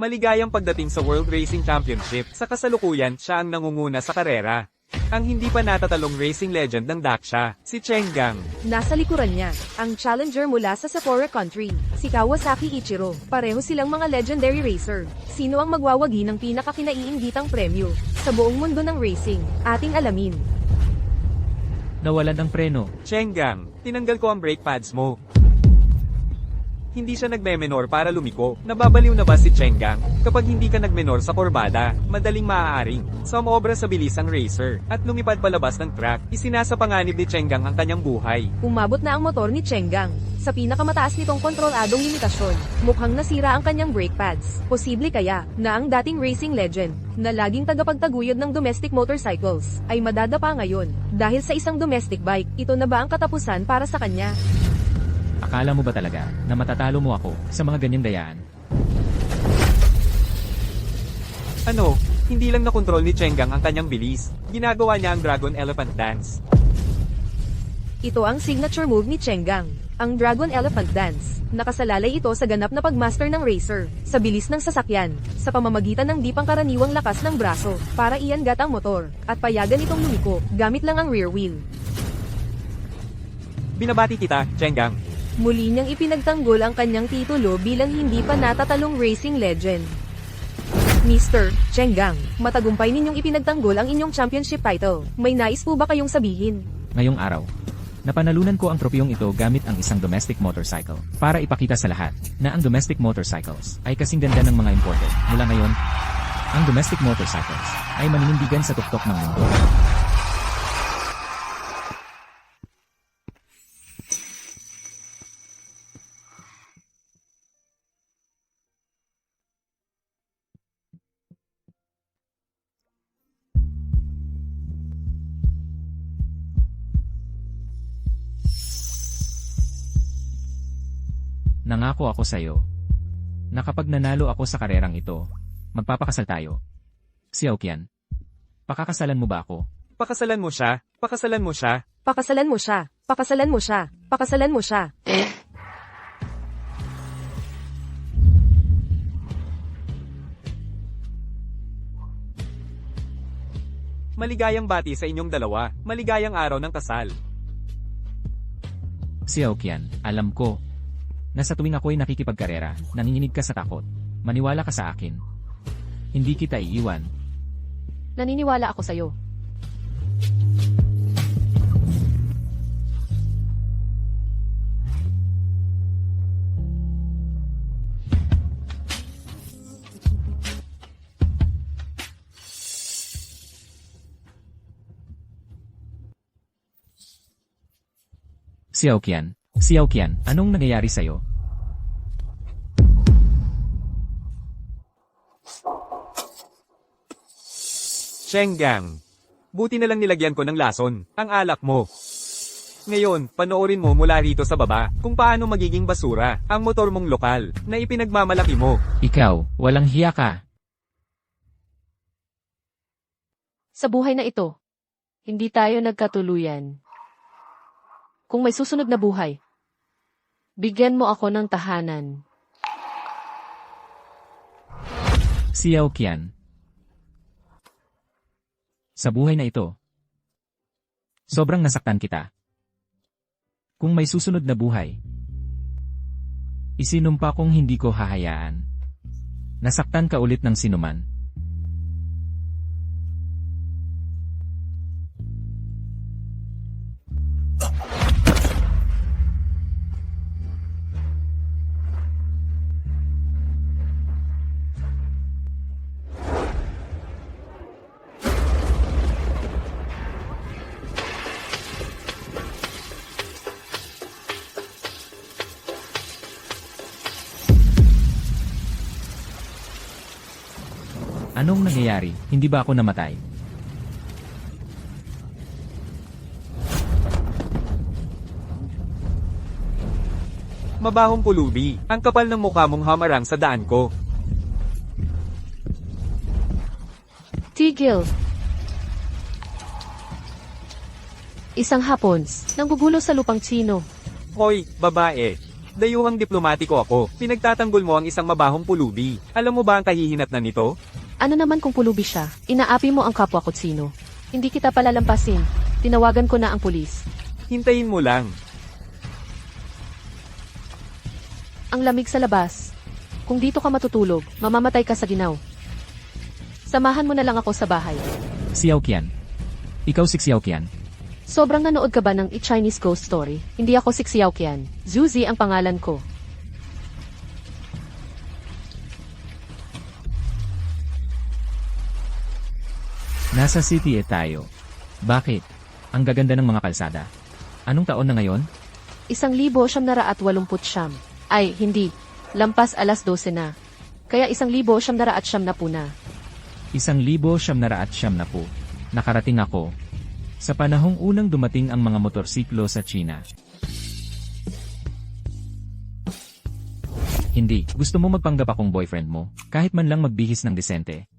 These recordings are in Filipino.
Maligayang pagdating sa World Racing Championship. Sa kasalukuyan, siya ang nangunguna sa karera. Ang hindi pa natatalong racing legend ng Dacia, si Cheng Gang. Nasa likuran niya, ang challenger mula sa Sapporo Country, si Kawasaki Ichiro. Pareho silang mga legendary racer. Sino ang magwawagi ng pinakakinaiinggitang premyo sa buong mundo ng racing? Ating alamin. Nawalan ang preno. Cheng Gang, tinanggal ko ang brake pads mo. Hindi siya nagme-menor para lumiko. Nababaliw na ba si Cheng Gang? Kapag hindi ka nagmenor sa kurbada, madaling maaaring sumobra sa bilis ang racer, at lumipad palabas ng track. Isinasapanganib ni Cheng Gang ang kanyang buhay. Umabot na ang motor ni Cheng Gang sa pinakamataas nitong kontroladong limitasyon. Mukhang nasira ang kanyang brake pads. Posible kaya na ang dating racing legend na laging tagapagtaguyod ng domestic motorcycles ay madadapa ngayon dahil sa isang domestic bike. Ito na ba ang katapusan para sa kanya? Akala mo ba talaga na matatalo mo ako sa mga ganyang dayaan? Ano, hindi lang nakontrol ni Cheng Gang ang kanyang bilis. Ginagawa niya ang Dragon Elephant Dance. Ito ang signature move ni Cheng Gang, ang Dragon Elephant Dance. Nakasalalay ito sa ganap na pagmaster ng racer, sa bilis ng sasakyan, sa pamamagitan ng di pangkaraniwang lakas ng braso, para iangat ang motor, at payagan itong lumiko, gamit lang ang rear wheel. Binabati kita, Cheng Gang. Muli niyang ipinagtanggol ang kanyang titulo bilang hindi pa natatalong racing legend. Mr. Cheng Gang, matagumpay ninyong ipinagtanggol ang inyong championship title. May nais po ba kayong sabihin? Ngayong araw, napanalunan ko ang tropyong ito gamit ang isang domestic motorcycle para ipakita sa lahat na ang domestic motorcycles ay kasing ganda ng mga imported. Mula ngayon, ang domestic motorcycles ay maninindigan sa tuktok ng mundo. Nangako ako sa iyo na kapag nanalo ako sa karerang ito, magpapakasal tayo. Xiaoqian, pakakasalan mo ba ako? Pakasalan mo siya, pakasalan mo siya. Pakasalan mo siya, pakasalan mo siya, pakasalan mo siya. Maligayang bati sa inyong dalawa. Maligayang araw ng kasal. Xiaoqian, alam ko na sa tuwing ako'y nakikipagkarera, nanginginig ka sa takot. Maniwala ka sa akin. Hindi kita iiwan. Naniniwala ako sa'yo. Xiaoqian, anong nangyayari sa'yo? Cheng Gang, buti na lang nilagyan ko ng lason, ang alak mo. Ngayon, panoorin mo mula rito sa baba, kung paano magiging basura, ang motor mong lokal, na ipinagmamalaki mo. Ikaw, walang hiya ka. Sa buhay na ito, hindi tayo nagkatuluyan. Kung may susunod na buhay, bigyan mo ako ng tahanan. Xiaoqian, sa buhay na ito, sobrang nasaktan kita. Kung may susunod na buhay, isinumpa kong hindi ko hahayaan. Nasaktan ka ulit ng sinuman. Anong nangyayari? Hindi ba ako namatay? Mabahong pulubi, ang kapal ng mukha mong hamarang sa daan ko. Tigil. Isang Hapons, nanggugulo sa lupang Tsino. Hoy, babae. Dayuhang diplomatiko ako. Pinagtatanggol mo ang isang mabahong pulubi. Alam mo ba ang kahihinatnan nito? Ano naman kung pulubi siya? Inaapi mo ang kapwa ko't sino. Hindi kita palalampasin. Tinawagan ko na ang pulis. Hintayin mo lang. Ang lamig sa labas. Kung dito ka matutulog, mamamatay ka sa ginaw. Samahan mo na lang ako sa bahay. Xiao Qian. Ikaw si Xiao Qian. Sobrang nanood ka ba ng Chinese Ghost Story? Hindi ako si Xiao Qian. Zuzi ang pangalan ko. Nasa City tayo. Bakit? Ang gaganda ng mga kalsada. Anong taon na ngayon? 1989. Ay, hindi. Lampas alas 12 na. Kaya 1990 na po na. 1990 po. Nakarating ako. Sa panahong unang dumating ang mga motorsiklo sa China. Hindi, gusto mo magpanggap akong boyfriend mo, kahit man lang magbihis ng disente.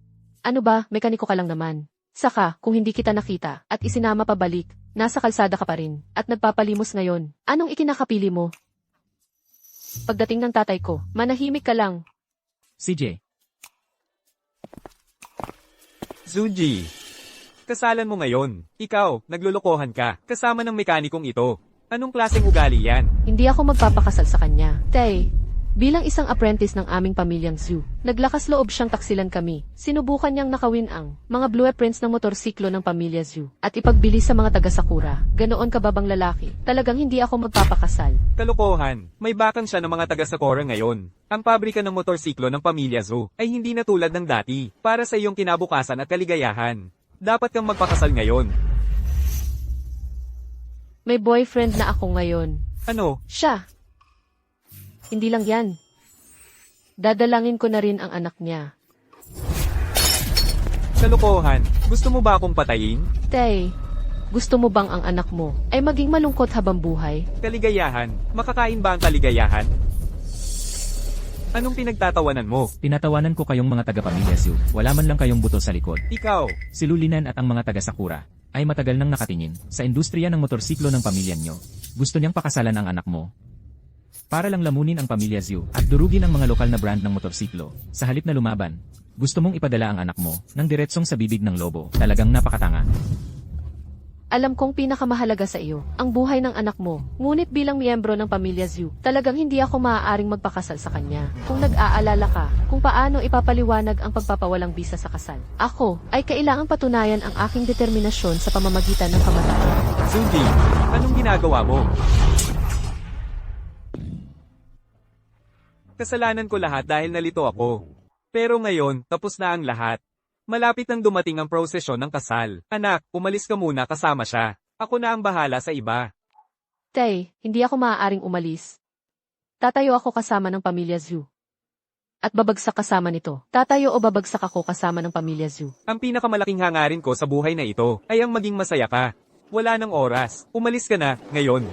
Ano ba, mekaniko ka lang naman. Saka, kung hindi kita nakita, at isinama pabalik, nasa kalsada ka pa rin, at nagpapalimos ngayon, anong ikinakapili mo? Pagdating ng tatay ko, manahimik ka lang. CJ, Zuji. Kasalan mo ngayon. Ikaw, naglulukohan ka, kasama ng mekanikong ito. Anong klaseng ugali yan? Hindi ako magpapakasal sa kanya. Tay, bilang isang apprentice ng aming pamilyang Zhu, naglakas loob siyang taksilan kami. Sinubukan niyang nakawin ang mga blueprints ng motorsiklo ng pamilya Zhu at ipagbili sa mga taga-Sakura. Ganoon ka ba bang lalaki? Talagang hindi ako magpapakasal. Kalokohan. May bakang siya ng mga taga-Sakura ngayon. Ang pabrika ng motorsiklo ng pamilya Zhu ay hindi na tulad ng dati para sa iyong kinabukasan at kaligayahan. Dapat kang magpakasal ngayon. May boyfriend na ako ngayon. Ano? Siya. Hindi lang yan. Dadalangin ko na rin ang anak niya. Kalokohan. Gusto mo ba akong patayin? Tay, gusto mo bang ang anak mo ay maging malungkot habang buhay? Kaligayahan. Makakain ba ang kaligayahan? Anong pinagtatawanan mo? tinatawanan ko kayong mga taga-pamilya Zhu. Wala man lang kayong buto sa likod. Ikaw. Si Lulinan at ang mga taga-Sakura ay matagal nang nakatingin sa industriya ng motorsiklo ng pamilya nyo. Gusto niyang pakasalan ang anak mo. Para lang lamunin ang pamilya Zhu at durugin ang mga lokal na brand ng motorsiklo. Sa halip na lumaban, gusto mong ipadala ang anak mo ng diretsong sa bibig ng lobo. Talagang napakatanga. Alam kong pinakamahalaga sa iyo, ang buhay ng anak mo. Ngunit bilang miyembro ng pamilya Zhu, talagang hindi ako maaaring magpakasal sa kanya. Kung nag-aalala ka, kung paano ipapaliwanag ang pagpapawalang bisa sa kasal. Ako, ay kailangang patunayan ang aking determinasyon sa pamamagitan ng kamatayan. Zuji, anong ginagawa mo? Kasalanan ko lahat dahil nalito ako. Pero ngayon, tapos na ang lahat. Malapit nang dumating ang prosesyon ng kasal. Anak, umalis ka muna kasama siya. Ako na ang bahala sa iba. Tay, hindi ako maaaring umalis. Tatayo ako kasama ng pamilya Zhu. At babagsak kasama nito. Tatayo o babagsak ako kasama ng pamilya Zhu. Ang pinakamalaking hangarin ko sa buhay na ito ay ang maging masaya ka. Wala nang oras. Umalis ka na, ngayon.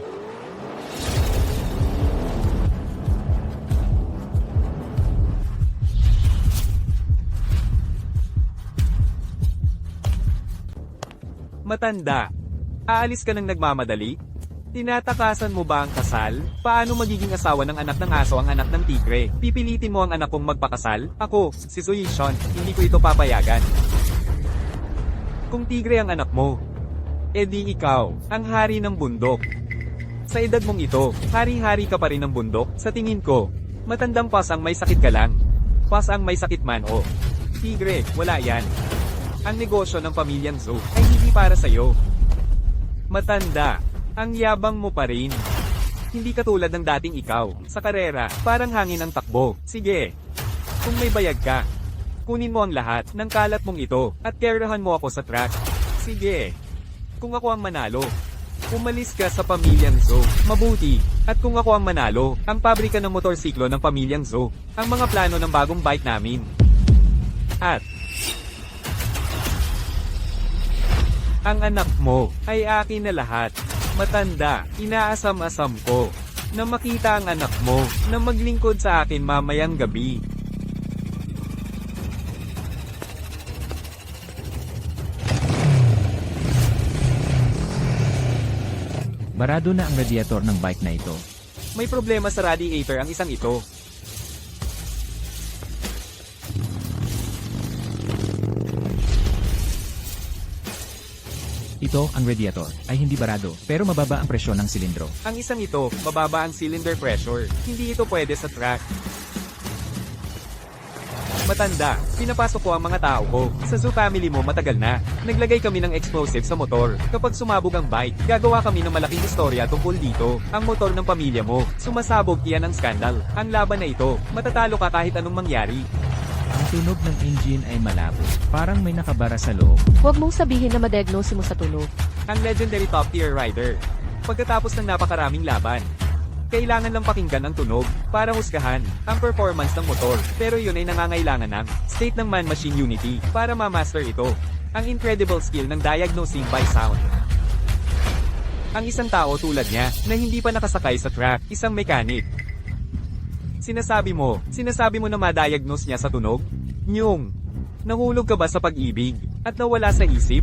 Matanda. Aalis ka ng nagmamadali? Tinatakasan mo ba ang kasal? Paano magiging asawa ng anak ng aso ang anak ng tigre? Pipilitin mo ang anak kong magpakasal? Ako, si Suishon, hindi ko ito papayagan. Kung tigre ang anak mo, edi ikaw, ang hari ng bundok. Sa edad mong ito, hari-hari ka pa rin ng bundok. Sa tingin ko, matandang pas ang may sakit ka lang. Pas ang may sakit man o. Tigre, wala yan. Ang negosyo ng pamilyang Zhu ay hindi para sa'yo. Matanda, ang yabang mo pa rin. Hindi katulad ng dating ikaw, sa karera, parang hangin ang takbo. Sige, kung may bayag ka, kunin mo ang lahat ng kalat mong ito at kerahan mo ako sa track. Sige, kung ako ang manalo, umalis ka sa pamilyang Zhu. Mabuti. At kung ako ang manalo, ang pabrika ng motorsiklo ng pamilyang Zhu, ang mga plano ng bagong bike namin. At ang anak mo ay akin na lahat. Matanda, inaasam-asam ko na makita ang anak mo na maglingkod sa akin mamayang gabi. Barado na ang radiator ng bike na ito. May problema sa radiator ang isang ito. Ito, ang radiator, ay hindi barado, pero mababa ang presyon ng silindro. Ang isang ito, mababa ang cylinder pressure. Hindi ito pwede sa track. Matanda, pinapasok ko ang mga tao ko. Sa zoo family mo matagal na. Naglagay kami ng explosive sa motor. Kapag sumabog ang bike, gagawa kami ng malaking istorya tungkol dito. Ang motor ng pamilya mo, sumasabog, iyan ang skandal. Ang laban na ito, matatalo ka kahit anong mangyari. Ang tunog ng engine ay malabo, parang may nakabara sa loob. Huwag mong sabihin na ma-diagnose mo sa tunog. Ang legendary top tier rider. Pagkatapos ng napakaraming laban, kailangan lang pakinggan ang tunog para husgahan ang performance ng motor. Pero yun ay nangangailangan ng state ng man-machine unity para ma-master ito. Ang incredible skill ng diagnosing by sound. Ang isang tao tulad niya na hindi pa nakasakay sa track, isang mechanic. Sinasabi mo na ma-diagnose niya sa tunog? Nyong, nahulog ka ba sa pag-ibig at nawala sa isip?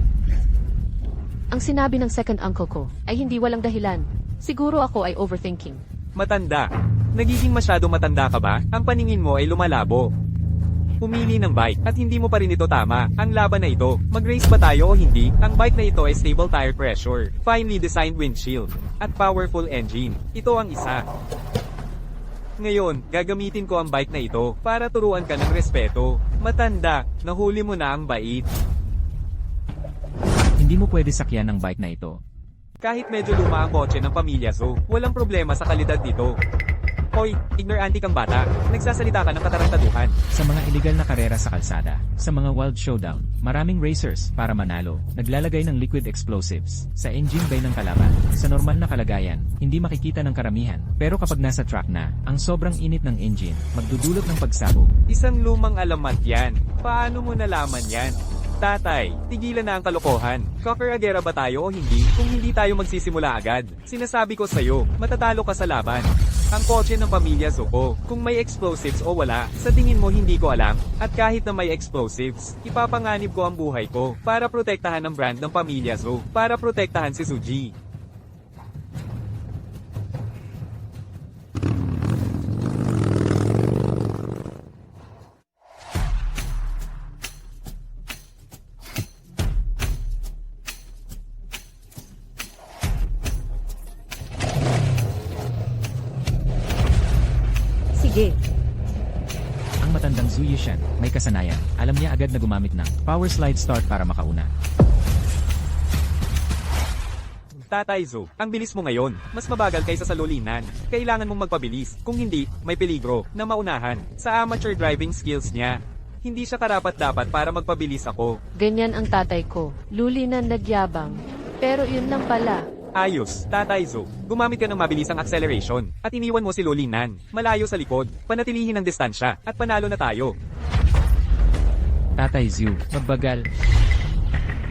Ang sinabi ng second uncle ko ay hindi walang dahilan. Siguro ako ay overthinking. Matanda. Nagiging masyado matanda ka ba? Ang paningin mo ay lumalabo. Pumili ng bike at hindi mo pa rin ito tama. Ang laban na ito, mag-race ba tayo o hindi? Ang bike na ito ay stable tire pressure, finely designed windshield, at powerful engine. Ito ang isa. Ngayon, gagamitin ko ang bike na ito para turuan ka ng respeto. Matanda, nahuli mo na ang bait. Hindi mo pwede sakyan ng bike na ito. Kahit medyo luma ang kotse ng pamilya Zo, walang problema sa kalidad nito. Hoy, ignorante kang bata. Nagsasalita ka ng katarantaduhan. Sa mga illegal na karera sa kalsada, sa mga wild showdown, maraming racers, para manalo, naglalagay ng liquid explosives sa engine bay ng kalaban. Sa normal na kalagayan, hindi makikita ng karamihan. Pero kapag nasa track na, ang sobrang init ng engine, magdudulot ng pagsabog. Isang lumang alamat yan. Paano mo nalaman yan? Tatay, tigilan na ang kalokohan. Kakaragera ba tayo o hindi? Kung hindi tayo magsisimula agad, sinasabi ko sa'yo, matatalo ka sa laban. Ang kotse ng pamilya Zuko, kung may explosives o wala, sa tingin mo hindi ko alam, at kahit na may explosives, ipapanganib ko ang buhay ko, para protektahan ang brand ng pamilya Zo, para protektahan si Suji. Sige. Ang matandang Zhu Yishan, may kasanayan, alam niya agad na gumamit ng power slide start para makauna. Tatay Zo, ang bilis mo ngayon, mas mabagal kaysa sa lolinan. Kailangan mong magpabilis, kung hindi, may peligro na maunahan. Sa amateur driving skills niya, hindi siya karapat-dapat para magpabilis ako. Ganyan ang tatay ko. Luli na nagyabang. Pero yun lang pala. Ayos, Tatay Zo, gumamit ka ng mabilisang acceleration, at iniwan mo si Lolinan, malayo sa likod, panatilihin ang distansya, at panalo na tayo. Tatay Zhu, magbagal.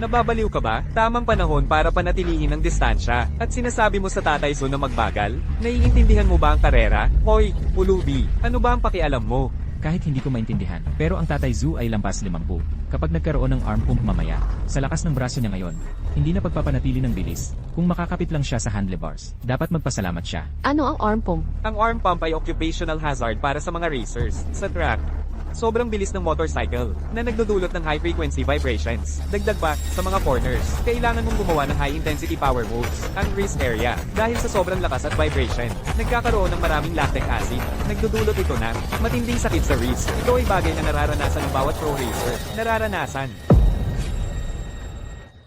Nababaliw ka ba? Tamang panahon para panatilihin ang distansya, at sinasabi mo sa Tatay Zo na magbagal? Naiintindihan mo ba ang karera? Hoy, pulubi, ano ba ang pakialam mo? Kahit hindi ko maintindihan, pero ang Tatay Zhu ay lampas 50. Kapag nagkaroon ng arm pump mamaya, sa lakas ng braso niya ngayon, hindi na pagpapanatili ng bilis. Kung makakapit lang siya sa handlebars, dapat magpasalamat siya. Ano ang arm pump? Ang arm pump ay occupational hazard para sa mga racers, sa track. Sobrang bilis ng motorcycle, na nagdudulot ng high-frequency vibrations. Dagdag pa, sa mga corners, kailangan mong gumawa ng high-intensity power moves, ang wrist area. Dahil sa sobrang lakas at vibration, nagkakaroon ng maraming lactic acid. Nagdudulot ito ng matinding sakit sa wrist. Ito ay bagay na nararanasan ng bawat pro racer. Nararanasan.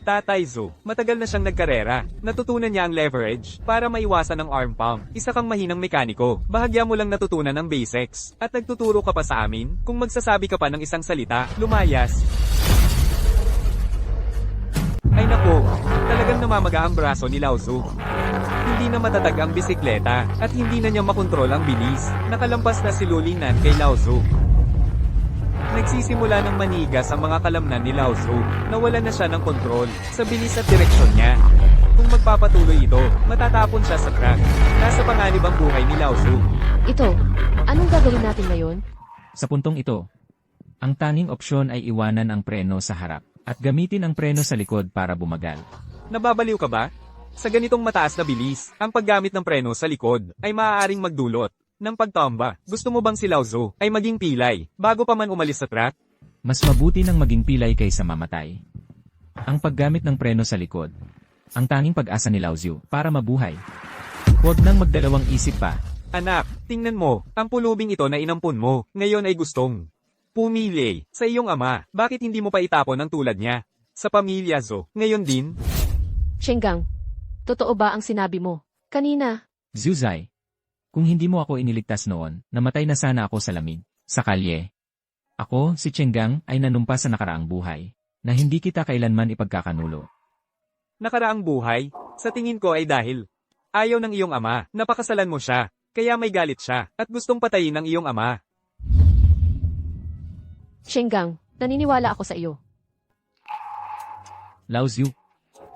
Tatay Zo, matagal na siyang nagkarera. Natutunan niya ang leverage para maiwasan ang arm pump. Isa kang mahinang mekaniko. Bahagya mo lang natutunan ang basics. At nagtuturo ka pa sa amin. Kung magsasabi ka pa ng isang salita, lumayas. Ay nako, talagang namamaga ang braso ni Lao Zo. Hindi na matatag ang bisikleta at hindi na niya makontrol ang bilis. Nakalampas na si Lolinan kay Lao Zo. Nagsisimula ng manigas ang mga kalamnan ni Lao Zo. Nawalan na siya ng kontrol sa bilis at direksyon niya. Kung magpapatuloy ito, matatapon siya sa track. Nasa panganib ang buhay ni Lao Zo. Ito, anong gagawin natin ngayon? Sa puntong ito, ang tanging opsyon ay iwanan ang preno sa harap, at gamitin ang preno sa likod para bumagal. Nababaliw ka ba? Sa ganitong mataas na bilis, ang paggamit ng preno sa likod ay maaaring magdulot ng pagtomba. Gusto mo bang si Laozu ay maging pilay bago pa man umalis sa track? Mas mabuti nang maging pilay kaysa mamatay. Ang paggamit ng preno sa likod, ang tanging pag-asa ni Laozu para mabuhay. Huwag nang magdalawang isip pa. Anak, tingnan mo, ang pulubing ito na inampun mo, ngayon ay gustong pumili sa iyong ama. Bakit hindi mo pa itapon ang tulad niya? Sa pamilya Zo, ngayon din? Chenggang, totoo ba ang sinabi mo? Kanina, Zuzai, kung hindi mo ako iniligtas noon, namatay na sana ako sa lamig, sa kalye. Ako, si Chenggang, ay nanumpa sa nakaraang buhay, na hindi kita kailanman ipagkakanulo. Nakaraang buhay, sa tingin ko ay dahil ayaw ng iyong ama, napakasalan mo siya, kaya may galit siya, at gustong patayin ng iyong ama. Chenggang, naniniwala ako sa iyo. Laozu,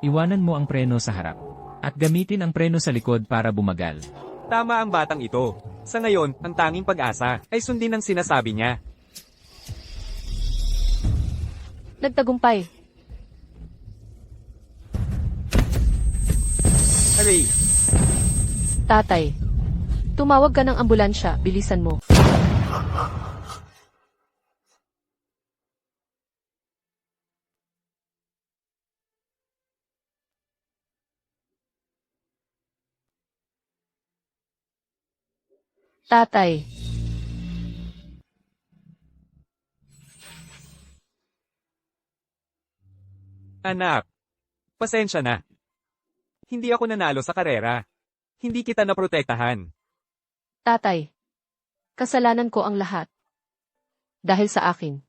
iwanan mo ang preno sa harap, at gamitin ang preno sa likod para bumagal. Tama ang batang ito. Sa ngayon, ang tanging pag-asa ay sundin ang sinasabi niya. Nagtagumpay. Aray, Tatay, tumawag ka ng ambulansya, bilisan mo. Tatay, anak. Pasensya na. Hindi ako nanalo sa karera. Hindi kita naprotektahan. tatay, kasalanan ko ang lahat. Dahil sa akin.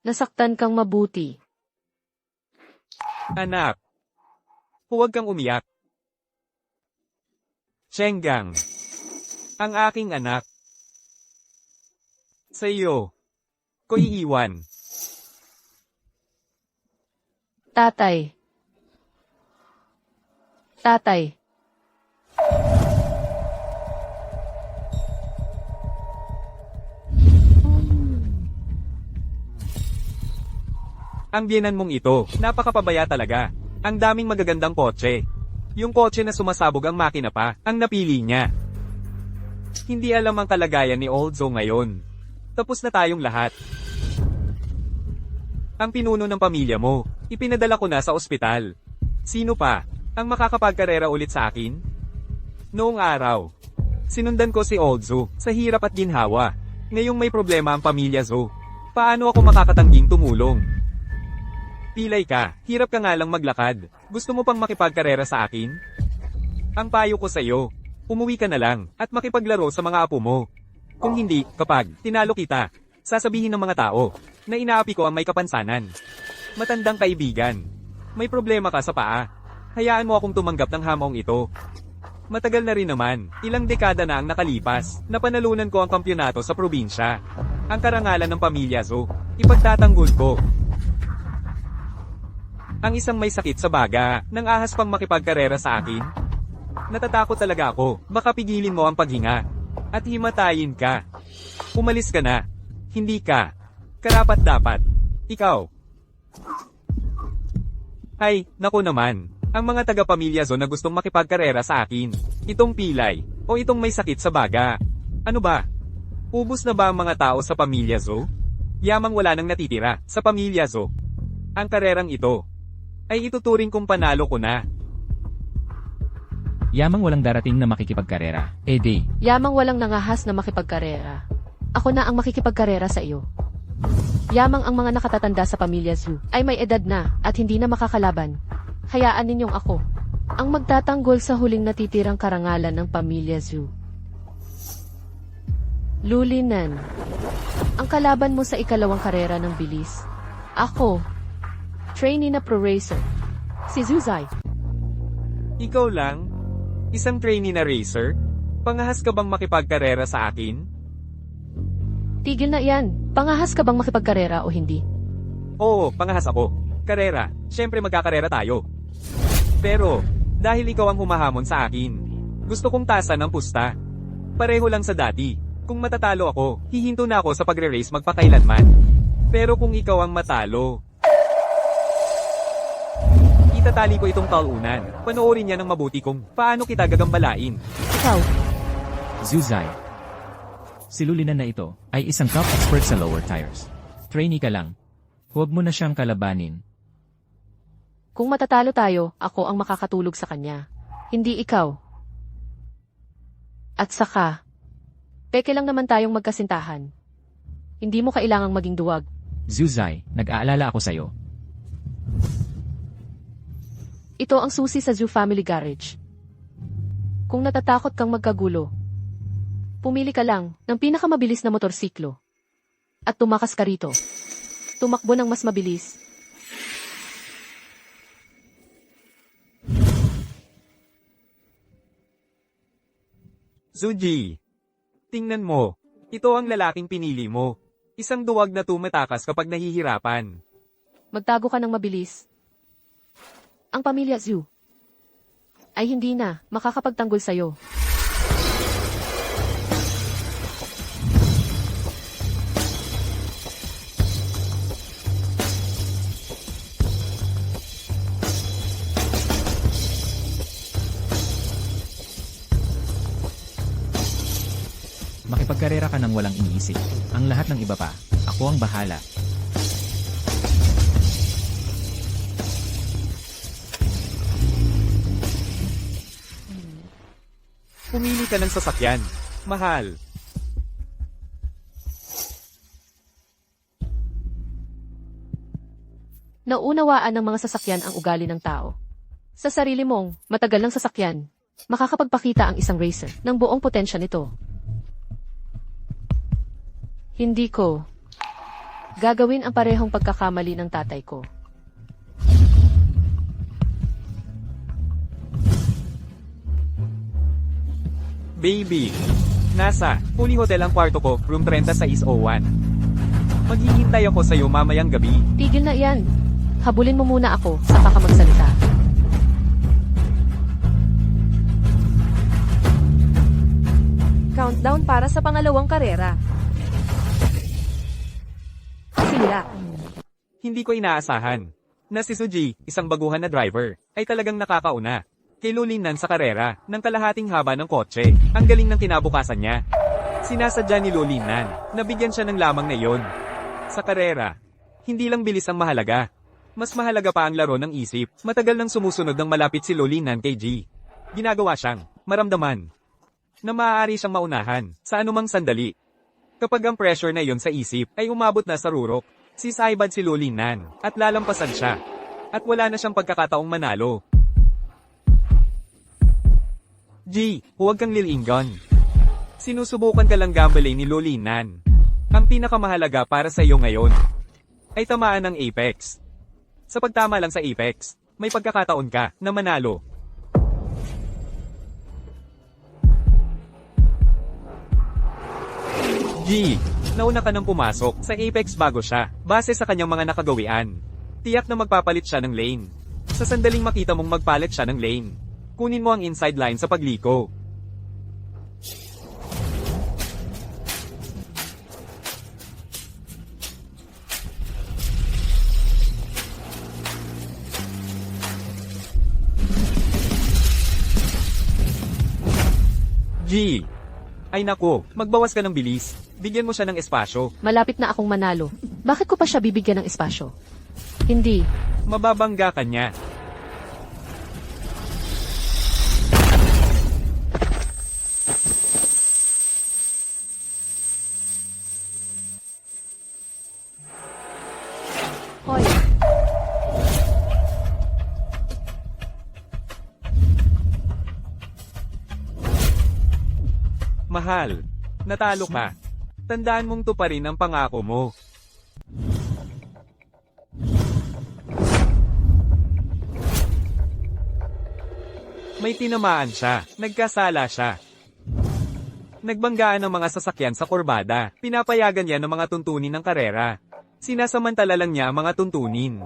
Nasaktan kang mabuti. Anak. Huwag kang umiyak. Chenggang. Ang aking anak. Sa iyo. Ko iiwan. Tatay. Tatay, Ang biyenan mong ito, napakapabaya talaga. Ang daming magagandang kotse. Yung kotse na sumasabog ang makina pa, ang napili niya. Hindi alam ang kalagayan ni Old Zo ngayon. Tapos na tayong lahat. Ang pinuno ng pamilya mo, ipinadala ko na sa ospital. Sino pa ang makakapagkarera ulit sa akin? Noong araw, sinundan ko si Old Zo sa hirap at ginhawa. Ngayong may problema ang pamilya Zo. Paano ako makakatangging tumulong? Pilay ka, hirap ka nga lang maglakad. Gusto mo pang makipagkarera sa akin? Ang payo ko sa'yo, umuwi ka na lang at makipaglaro sa mga apo mo. Kung hindi, kapag tinalo kita, sasabihin ng mga tao na inaapi ko ang may kapansanan. Matandang kaibigan, may problema ka sa paa. Hayaan mo akong tumanggap ng hamong ito. Matagal na rin naman, ilang dekada na ang nakalipas, na panalunan ko ang kampyonato sa probinsya. Ang karangalan ng pamilya Zo, ipagtatanggol ko. Ang isang may sakit sa baga, nang ahas pang makipagkarera sa akin. Natatakot talaga ako, baka pigilin mo ang paghinga. At himatayin ka. Umalis ka na. Hindi ka. Karapat dapat. Ikaw. Ay, naku naman. Ang mga taga-pamilya Zo na gustong makipagkarera sa akin. Itong pilay, o itong may sakit sa baga. Ano ba? Ubus na ba ang mga tao sa pamilya Zo? Yamang wala nang natitira sa pamilya Zo. Ang karerang ito, ay ituturing kong panalo ko na. Yamang walang darating na makikipagkarera, di. yamang walang nangahas na makipagkarera. Ako na ang makikipagkarera sa iyo. Yamang ang mga nakatatanda sa pamilya Zhu ay may edad na at hindi na makakalaban. Hayaan ninyong ako ang magtatanggol sa huling natitirang karangalan ng pamilya Zhu. Lulinan, ang kalaban mo sa ikalawang karera ng bilis. Ako, trainee na pro racer, si Zuzai. Ikaw lang? Isang trainee na racer? Pangahas ka bang makipagkarera sa akin? Tigil na yan. Pangahas ka bang makipagkarera o hindi? Oo, pangahas ako. Karera, syempre magkakarera tayo. Pero, dahil ikaw ang humahamon sa akin, gusto kong tasan ng pusta. Pareho lang sa dati. Kung matatalo ako, hihinto na ako sa pagre-race magpakailanman. Pero kung ikaw ang matalo, Itatali ko itong talunan. Panoorin niya ng mabuti kung paano kita gagambalain. Ikaw, Zuzai. Si Lulinan na ito ay isang top expert sa lower tires. Trainee ka lang. Huwag mo na siyang kalabanin. kung matatalo tayo, ako ang makakatulog sa kanya. Hindi ikaw. At saka, peke lang naman tayong magkasintahan. Hindi mo kailangang maging duwag. Zuzai, nag-aalala ako sa'yo. Ito ang susi sa Zoo Family Garage. Kung natatakot kang magkagulo, pumili ka lang ng pinakamabilis na motorsiklo. At tumakas ka rito. Tumakbo ng mas mabilis. Zuji, tingnan mo. Ito ang lalaking pinili mo. Isang duwag na tumatakas kapag nahihirapan. Magtago ka ng mabilis. Ang pamilya Zoo ay hindi na makakapagtanggol sa'yo. Makipagkarera ka ng walang iniisip. Ang lahat ng iba pa, ako ang bahala. Pumili ka ng sasakyan. Mahal. Naunawaan ng mga sasakyan ang ugali ng tao. Sa sarili mong matagal ng sasakyan, makakapagpakita ang isang racer ng buong potensya nito. Hindi ko gagawin ang parehong pagkakamali ng tatay ko. Baby. Nasa Fully Hotel ang kwarto ko, room 3601. Maghihintay ako sa'yo mamayang gabi. Tigil na iyan. Habulin mo muna ako, saka ka magsalita. Countdown para sa pangalawang karera. Simula. Hindi ko inaasahan na si Suji, isang baguhan na driver, ay talagang nakakauna. Kay Lulinan sa karera, ng kalahating haba ng kotse. Ang galing ng kinabukasan niya. Sinasadya ni Lulinan, nabigyan siya ng lamang na iyon. Sa karera, hindi lang bilis ang mahalaga. Mas mahalaga pa ang laro ng isip. Matagal nang sumusunod ng malapit si Lulinan kay G. Ginagawa siyang maramdaman na maaari siyang maunahan sa anumang sandali. Kapag ang pressure na iyon sa isip ay umabot na sa rurok, sisaybad si Lulinan at lalampasan siya. At wala na siyang pagkakataong manalo. G, huwag kang lilingon. Sinusubukan ka lang gambling ni Lulinan. Ang pinakamahalaga para sa iyo ngayon ay tamaan ng apex. Sa pagtama lang sa apex, may pagkakataon ka na manalo. G, nauna ka nang pumasok sa apex bago siya, base sa kanyang mga nakagawian. Tiyak na magpapalit siya ng lane. Sa sandaling makita mong magpalit siya ng lane, kunin mo ang inside line sa pagliko. G, ay naku, magbawas ka ng bilis. Bigyan mo siya ng espasyo. Malapit na akong manalo. Bakit ko pa siya bibigyan ng espasyo? Hindi. Mababangga ka niya. Hoy, Mahal, natalo ka. Tandaan mong tuparin ang pangako mo. May tinamaan siya, nagkasala siya. Nagbanggaan ng mga sasakyan sa kurbada, pinapayagan niya ng mga tuntunin ng karera. Sinasamantala lang niya ang mga tuntunin.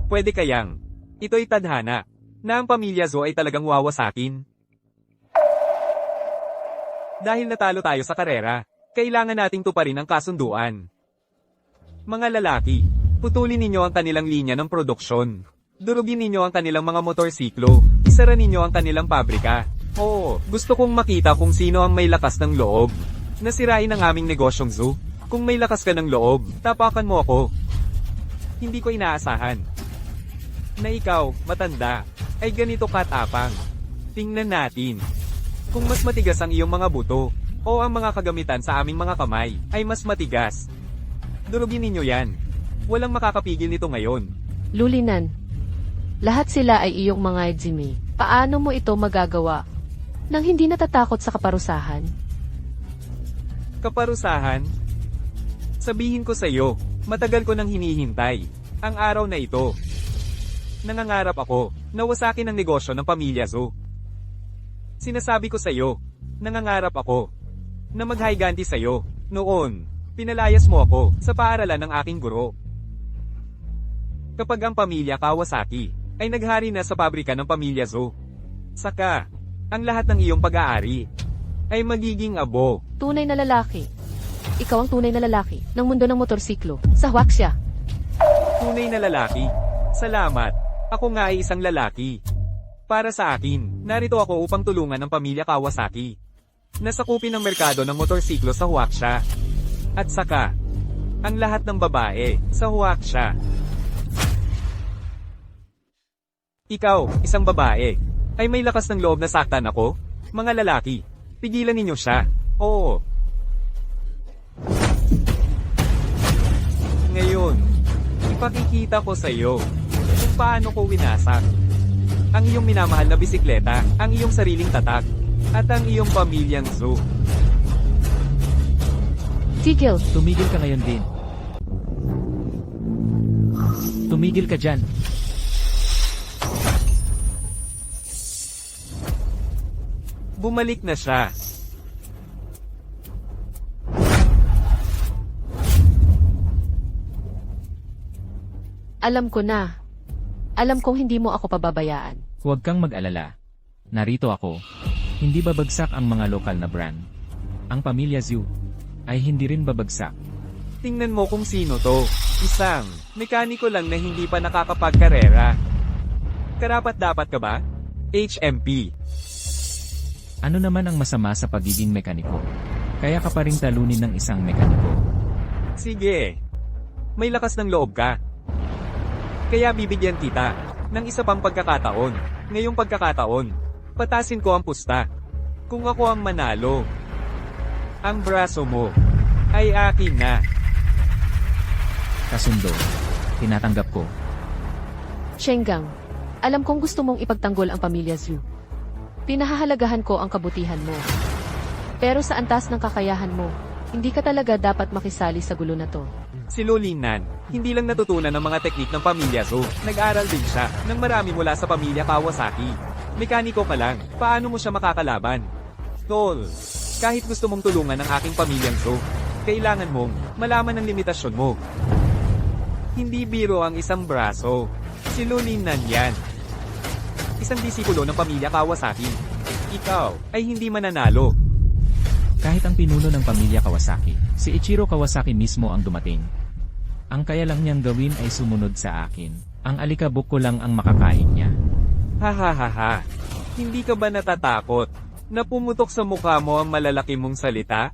Pwede kayang, ito'y tadhana, na ang pamilya Zo ay talagang wawasakin. Dahil natalo tayo sa karera, kailangan nating tuparin ang kasunduan. Mga lalaki, putulin ninyo ang kanilang linya ng produksyon. Durugin ninyo ang kanilang mga motorsiklo. Isara ninyo ang kanilang pabrika. Oo, gusto kong makita kung sino ang may lakas ng loob. Nasirain ang aming negosyong zoo. Kung may lakas ka ng loob, tapakan mo ako. Hindi ko inaasahan na ikaw, matanda, ay ganito katapang. Tingnan natin. Kung mas matigas ang iyong mga buto, o ang mga kagamitan sa aming mga kamay, ay mas matigas. Durugin ninyo yan. Walang makakapigil nito ngayon. Lulinan. Lahat sila ay iyong mga Jimmy. Paano mo ito magagawa? Nang hindi natatakot sa kaparusahan? Kaparusahan? Sabihin ko sa iyo, matagal ko nang hinihintay ang araw na ito. Nangangarap ako na wasakin ang negosyo ng pamilya Zhou. Sinasabi ko sa iyo, nangangarap ako na maghiganti sa iyo. Noon, pinalayas mo ako sa paaralan ng aking guro. Kapag ang pamilya Kawasaki ay naghari na sa pabrika ng pamilya Zhou, saka ang lahat ng iyong pag-aari ay magiging abo. Tunay na lalaki. Ikaw ang tunay na lalaki ng mundo ng motorsiklo. Sa Huaxia. Tunay na lalaki. Salamat. Ako nga ay isang lalaki. Para sa akin, narito ako upang tulungan ang pamilya Kawasaki. Nasakupin ang merkado ng motorsiklo sa Huaxia. At saka, ang lahat ng babae sa Huaxia. Ikaw, isang babae, ay may lakas ng loob na saktan ako? Mga lalaki, pigilan ninyo siya. Oo. Ngayon, ipakikita ko sa iyo kung paano ko winasak ang iyong minamahal na bisikleta, ang iyong sariling tatak, at ang iyong pamilyang Zhou. Tigil. Tumigil ka ngayon din. Tumigil ka dyan. Bumalik na siya. Alam ko na. Alam kong hindi mo ako pababayaan. Huwag kang mag-alala. Narito ako. Hindi babagsak ang mga lokal na brand. Ang pamilya Zhou ay hindi rin babagsak. Tingnan mo kung sino to. Isang mekaniko lang na hindi pa nakakapagkarera. Karapat dapat ka ba? HMP. Ano naman ang masama sa pagiging mekaniko? Kaya ka pa ring talunin ng isang mekaniko. Sige. May lakas ng loob ka. Kaya bibigyan kita ng isa pang pagkakataon. Ngayong pagkakataon, patasin ko ang pusta. Kung ako ang manalo, ang braso mo ay akin na. Kasundo. Tinatanggap ko. Shengang, alam kong gusto mong ipagtanggol ang pamilya Zhou. Pinahahalagahan ko ang kabutihan mo. Pero sa antas ng kakayahan mo, hindi ka talaga dapat makisali sa gulo na to. Si Lulinan, hindi lang natutunan ng mga teknik ng pamilya Zhou, nag-aral din siya ng marami mula sa pamilya Kawasaki. Mekaniko ka lang, paano mo siya makakalaban? Tol, kahit gusto mong tulungan ang aking pamilyang Zhou, kailangan mong malaman ang limitasyon mo. Hindi biro ang isang braso. Si Lulinan yan. Isang disipulo ng pamilya Kawasaki. Ikaw ay hindi mananalo. Kahit ang pinuno ng pamilya Kawasaki, si Ichiro Kawasaki mismo ang dumating. Ang kaya lang niyang gawin ay sumunod sa akin. Ang alikabok ko lang ang makakain niya. Hahaha. Hindi ka ba natatakot na pumutok sa mukha mo ang malalaki mong salita?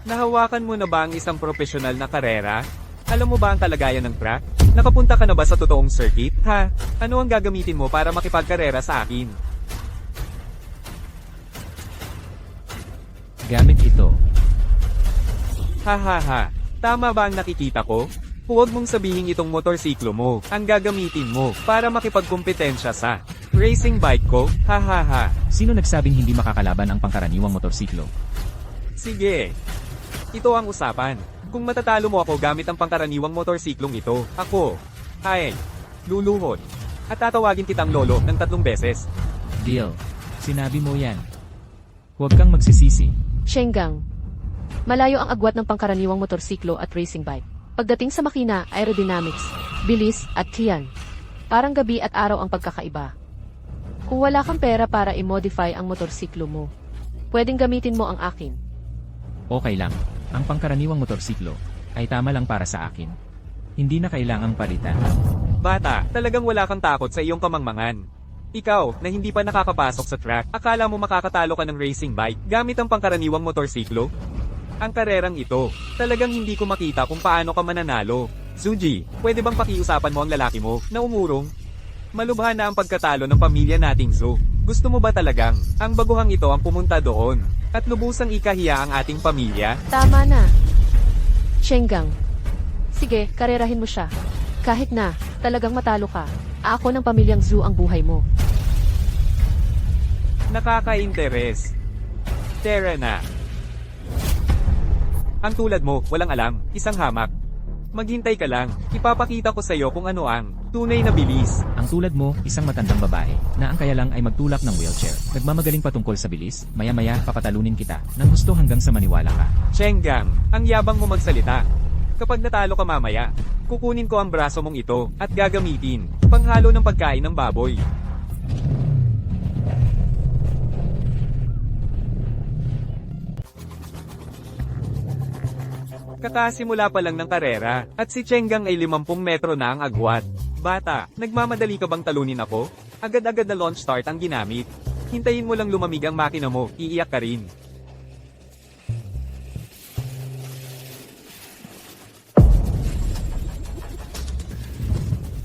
Nahawakan mo na ba ang isang profesional na karera? Alam mo ba ang kalagayan ng track? Nakapunta ka na ba sa totoong circuit? Ha? Ano ang gagamitin mo para makipagkarera sa akin? Gamit ito. Hahaha. Tama ba ang nakikita ko? Huwag mong sabihin itong motorsiklo mo ang gagamitin mo para makipagkumpetensya sa racing bike ko? Hahaha. Sino nagsabing hindi makakalaban ang pangkaraniwang motorsiklo? Sige. Ito ang usapan. Kung matatalo mo ako gamit ang pangkaraniwang motorsiklong ito, ako ay luluhod. At tatawagin kitang lolo ng 3 beses. Deal. Sinabi mo yan. Huwag kang magsisisi. Shengang, malayo ang agwat ng pangkaraniwang motorsiklo at racing bike. Pagdating sa makina, aerodynamics, bilis, at tiyan. Parang gabi at araw ang pagkakaiba. Kung wala kang pera para i-modify ang motorsiklo mo, pwedeng gamitin mo ang akin. Okay lang. Ang pangkaraniwang motorsiklo ay tama lang para sa akin. Hindi na kailangang palitan. Bata, talagang wala kang takot sa iyong kamangmangan. Ikaw, na hindi pa nakakapasok sa track, akala mo makakatalo ka ng racing bike gamit ang pangkaraniwang motorsiklo? Ang karerang ito, talagang hindi ko makita kung paano ka mananalo. Suji, pwede bang pakiusapan mo ang lalaki mo, na umurong? Malubha na ang pagkatalo ng pamilya nating Zoo. Gusto mo ba talagang, ang baguhang ito ang pumunta doon, at lubusang ikahiya ang ating pamilya? Tama na. Chenggang. Sige, karerahin mo siya. Kahit na, talagang matalo ka. Ako ng pamilyang Zoo ang buhay mo. Nakaka-interes. Tara na. Ang tulad mo, walang alam, isang hamak. Maghintay ka lang, ipapakita ko sa iyo kung ano ang tunay na bilis. Ang tulad mo, isang matandang babae, na ang kaya lang ay magtulak ng wheelchair. Nagmamagaling patungkol sa bilis, maya-maya papatalunin kita, ng gusto hanggang sa maniwala ka. Chenggang, ang yabang mo magsalita. Kapag natalo ka mamaya, kukunin ko ang braso mong ito, at gagamitin, panghalo ng pagkain ng baboy. Kakasimula pa lang ng karera, at si Chenggang ay 50 metro na ang agwat. Bata, nagmamadali ka bang talunin ako? Agad-agad na launch start ang ginamit. Hintayin mo lang lumamig ang makina mo, iiyak ka rin.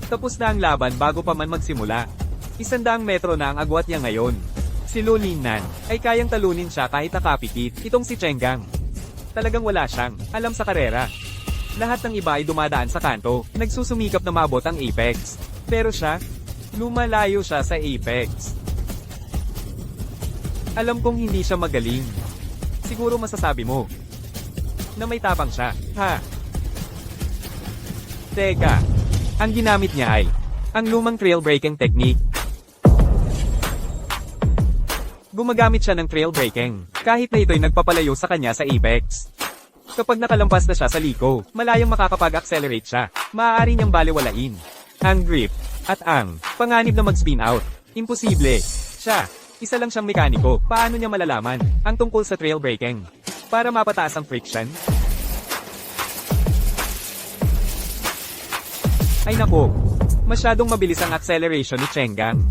Tapos na ang laban bago pa man magsimula. 100 metro na ang agwat niya ngayon. Si Lulin Nan, ay kayang talunin siya kahit nakapikit, itong si Chenggang. Talagang wala siyang alam sa karera. Lahat ng iba ay dumadaan sa kanto, nagsusumikap na maabot ang apex. Pero siya, lumalayo siya sa apex. Alam kong hindi siya magaling. Siguro masasabi mo na may tapang siya, ha? Teka, ang ginamit niya ay ang lumang trail braking technique. Gumagamit siya ng trail braking, kahit na ito'y nagpapalayo sa kanya sa apex. Kapag nakalampas na siya sa liko, malayang makakapag-accelerate siya. Maaari niyang balewalain ang grip at ang panganib na mag-spin out. Imposible. Siya, isa lang siyang mekaniko. Paano niya malalaman ang tungkol sa trail braking? Para mapataas ang friction? Ay nako, masyadong mabilis ang acceleration ni Chenggang.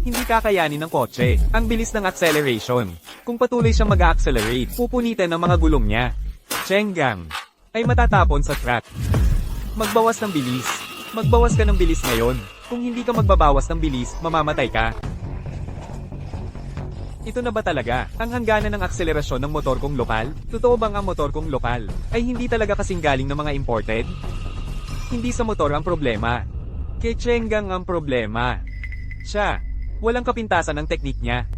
Hindi kakayanin ng kotse ang bilis ng acceleration. Kung patuloy siyang mag-accelerate, pupunitan ng mga gulong niya. Chenggang ay matatapon sa track. Magbawas ng bilis. Magbawas ka ng bilis ngayon. Kung hindi ka magbabawas ng bilis, mamamatay ka. Ito na ba talaga ang hangganan ng akselerasyon ng motor kong lokal? Totoo bang ang motor kong lokal ay hindi talaga kasing galing ng mga imported? Hindi sa motor ang problema. Kay Chenggang ang problema. Siya, walang kapintasan ang teknik niya.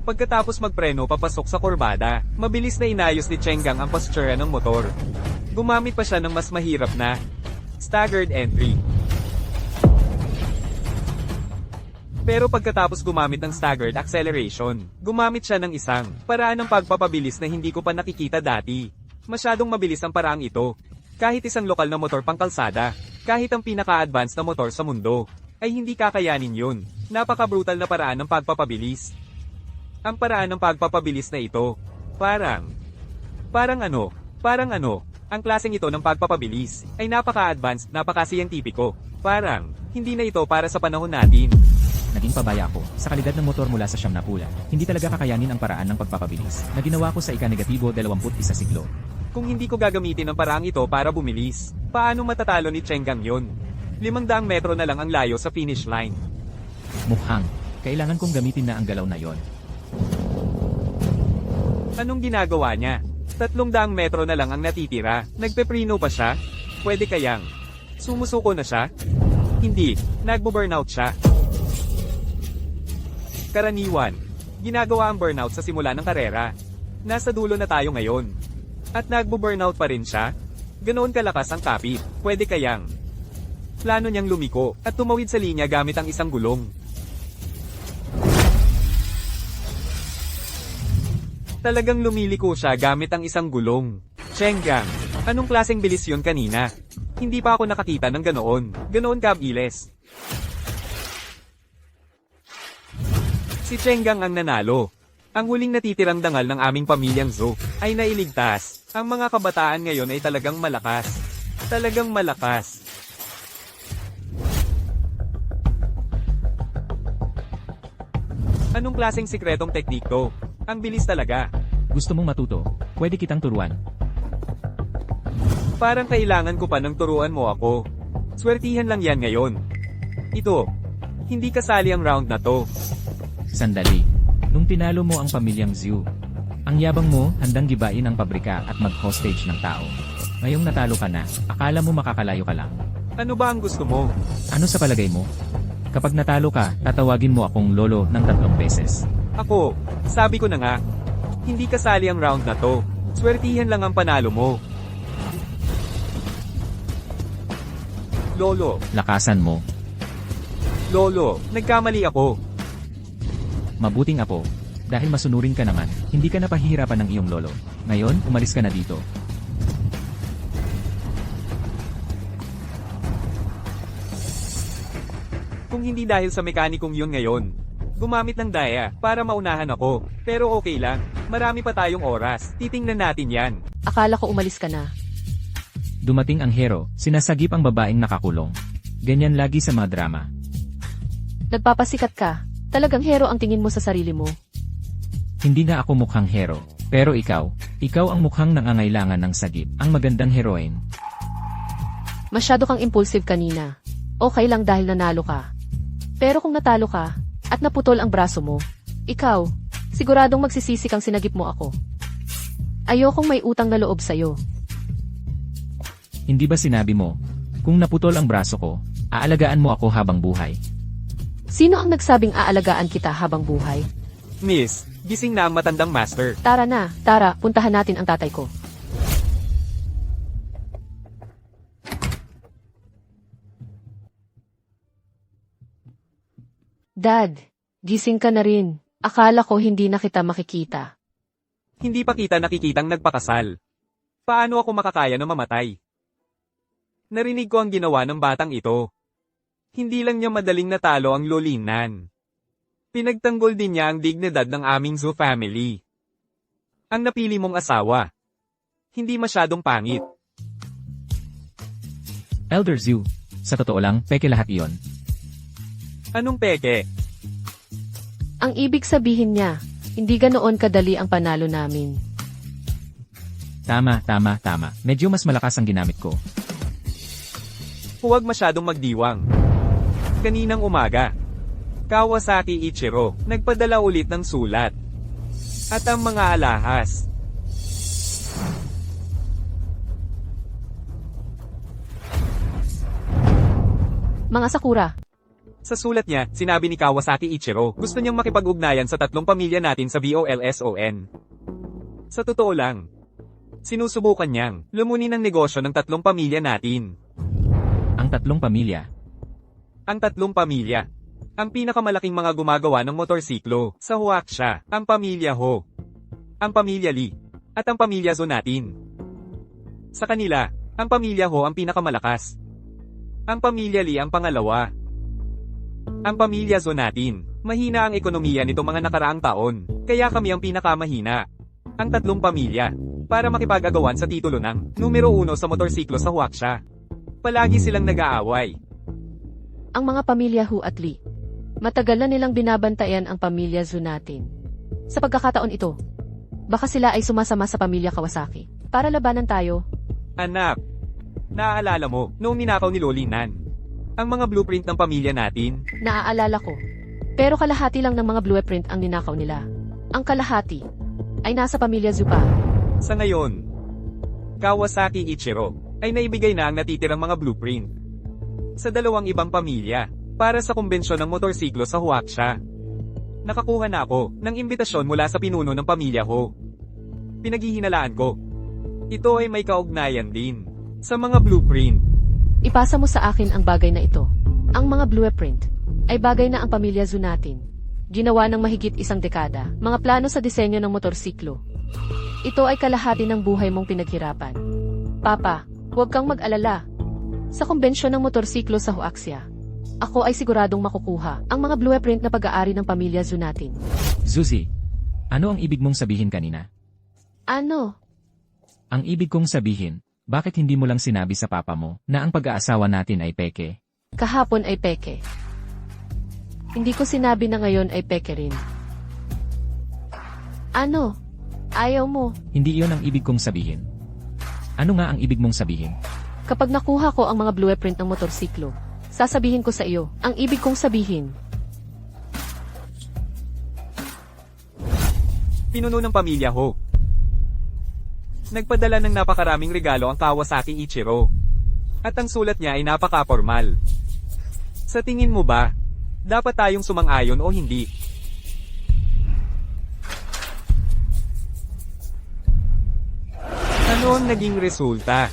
Pagkatapos magpreno papasok sa kurbada, mabilis na inayos ni Chenggang ang postura ng motor. Gumamit pa siya ng mas mahirap na staggered entry. Pero pagkatapos gumamit ng staggered acceleration, gumamit siya ng isang paraan ng pagpapabilis na hindi ko pa nakikita dati. Masyadong mabilis ang paraang ito. Kahit isang lokal na motor pangkalsada, kahit ang pinaka-advanced na motor sa mundo, ay hindi kakayanin yun. Napaka-brutal na paraan ng pagpapabilis. Ang paraan ng pagpapabilis na ito, parang ano, ang klaseng ito ng pagpapabilis, ay napaka-advanced, napaka-scientifico. Parang, hindi na ito para sa panahon natin. Naging pabaya ako sa kalidad ng motor mula sa siyam na pula. Hindi talaga kakayanin ang paraan ng pagpapabilis na ginawa ko sa ika-21 siglo. Kung hindi ko gagamitin ang paraang ito para bumilis, paano matatalo ni Chenggang yon? 500 metro na lang ang layo sa finish line. Mukhang, kailangan kong gamitin na ang galaw na yon. Anong ginagawa niya? 300 metro na lang ang natitira. Nagpeprino pa siya? Pwede kayang sumusuko na siya? Hindi, nagbo-burnout siya. Karaniwan, ginagawa ang burnout sa simula ng karera. Nasa dulo na tayo ngayon. At nagbo-burnout pa rin siya? Ganoon kalakas ang kapit, pwede kayang plano niyang lumiko at tumawid sa linya gamit ang isang gulong. Talagang lumiliko siya gamit ang isang gulong. Chenggang, anong klaseng bilis yun kanina? Hindi pa ako nakakita ng ganoon. Ganoon kabilis. Si Chenggang ang nanalo. Ang huling natitirang dangal ng aming pamilyang Zoo ay nailigtas. Ang mga kabataan ngayon ay talagang malakas. Talagang malakas. Anong klaseng sikretong teknik to? Ang bilis talaga. Gusto mong matuto? Pwede kitang turuan. Parang kailangan ko pa ng turuan mo ako. Swertihan lang yan ngayon. Ito. Hindi kasali ang round na to. Sandali. Nung tinalo mo ang pamilyang Zhu, ang yabang mo, handang gibain ang pabrika at mag-hostage ng tao. Ngayong natalo ka na, akala mo makakalayo ka lang. Ano ba ang gusto mo? Ano sa palagay mo? Kapag natalo ka, tatawagin mo akong lolo ng 3 beses. Ako, sabi ko na nga. Hindi kasali ang round na to. Swertihan lang ang panalo mo. Lolo, Lakasan mo. Lolo, nagkamali ako. Mabuting apo. Dahil masunurin ka naman, hindi ka napahihirapan ng iyong lolo. Ngayon, umalis ka na dito. Kung hindi dahil sa mekanikong yun ngayon. Gumamit ng daya para maunahan ako. Pero okay lang. Marami pa tayong oras. Titingnan natin yan. Akala ko umalis ka na. Dumating ang hero, sinasagip ang babaeng nakakulong. Ganyan lagi sa mga drama. Nagpapasikat ka. Talagang hero ang tingin mo sa sarili mo. Hindi nga ako mukhang hero. Pero ikaw ang mukhang nangangailangan ng sagip. Ang magandang heroine. Masyado kang impulsive kanina. Okay lang dahil nanalo ka. Pero kung natalo ka, at naputol ang braso mo, ikaw, siguradong magsisisi kang sinagip mo ako. Ayokong may utang na loob sa'yo. Hindi ba sinabi mo, kung naputol ang braso ko, aalagaan mo ako habang buhay? Sino ang nagsabing aalagaan kita habang buhay? Miss, gising na ang matandang master. Tara na, tara, puntahan natin ang tatay ko. Dad, gising ka na rin. Akala ko hindi na kita makikita. Hindi pa kita nakikitang nagpakasal. Paano ako makakaya na mamatay? Narinig ko ang ginawa ng batang ito. Hindi lang niya madaling natalo ang lolinan. Pinagtanggol din niya ang dignidad ng aming Zhu family. Ang napili mong asawa. Hindi masyadong pangit. Elder Zhu, sa totoo lang, peke lahat iyon. Anong peke? Ang ibig sabihin niya, hindi ganoon kadali ang panalo namin. Tama. Medyo mas malakas ang ginamit ko. Huwag masyadong magdiwang. Kaninang umaga, Kawasaki Ichiro, nagpadala ulit ng sulat. At ang mga alahas. Mga Sakura, Sa sulat niya, sinabi ni Kawasaki Ichiro, gusto niyang makipag-ugnayan sa 3 pamilya natin sa BOLSON. Sa totoo lang, sinusubukan niyang lumunin ang negosyo ng 3 pamilya natin. Ang 3 pamilya. Ang 3 pamilya. Ang pinakamalaking mga gumagawa ng motorsiklo sa Huaxia, ang pamilya Ho, ang pamilya Li, at ang pamilya Zhou natin. Sa kanila, ang pamilya Ho ang pinakamalakas. Ang pamilya Li ang pangalawa. Ang pamilya Zhou natin, mahina ang ekonomiya nitong mga nakaraang taon, kaya kami ang pinakamahina. Ang 3 pamilya, para makipag-agawan sa titulo ng numero 1 sa motorsiklo sa Huaxia. Palagi silang nag-aaway. ang mga pamilya Hu at Li. Matagal na nilang binabantayan ang pamilya Zhu natin. Sa pagkakataon ito, baka sila ay sumasama sa pamilya Kawasaki. Para labanan tayo, Anak, naaalala mo, noong ninakaw ni Lolinan, ang mga blueprint ng pamilya natin? naaalala ko. Pero kalahati lang ng mga blueprint ang ninakaw nila. Ang kalahati ay nasa pamilya Zhu pa. Sa ngayon, Kawasaki Ichiro ay naibigay na ang natitirang mga blueprint sa 2 ibang pamilya para sa kumbensyon ng motorsiklo sa Huaxia. Nakakuha na ako ng imbitasyon mula sa pinuno ng pamilya Ho. Pinaghihinalaan ko. Ito ay may kaugnayan din sa mga blueprint. Ipasa mo sa akin ang bagay na ito. Ang mga blueprint ay bagay na ang pamilya Zhu natin. Ginawa ng mahigit 1 dekada. Mga plano sa disenyo ng motorsiklo. Ito ay kalahati ng buhay mong pinaghirapan. Papa, huwag kang mag-alala. Sa kumbensyon ng motorsiklo sa Huaxia, ako ay siguradong makukuha ang mga blueprint na pag-aari ng pamilya Zhu natin. Zuzi, ano ang ibig mong sabihin kanina? Ano? Ang ibig kong sabihin, bakit hindi mo lang sinabi sa papa mo na ang pag-aasawa natin ay peke? Kahapon ay peke. Hindi ko sinabi na ngayon ay peke rin. Ano? Ayaw mo. Hindi iyon ang ibig kong sabihin. Ano nga ang ibig mong sabihin? Kapag nakuha ko ang mga blueprint ng motorsiklo, sasabihin ko sa iyo, ang ibig kong sabihin. Pinuno ng pamilya Ho. Nagpadala ng napakaraming regalo ang Kawasaki Ichiro. At ang sulat niya ay napaka-formal. Sa tingin mo ba, dapat tayong sumang-ayon o hindi? Ano ang naging resulta?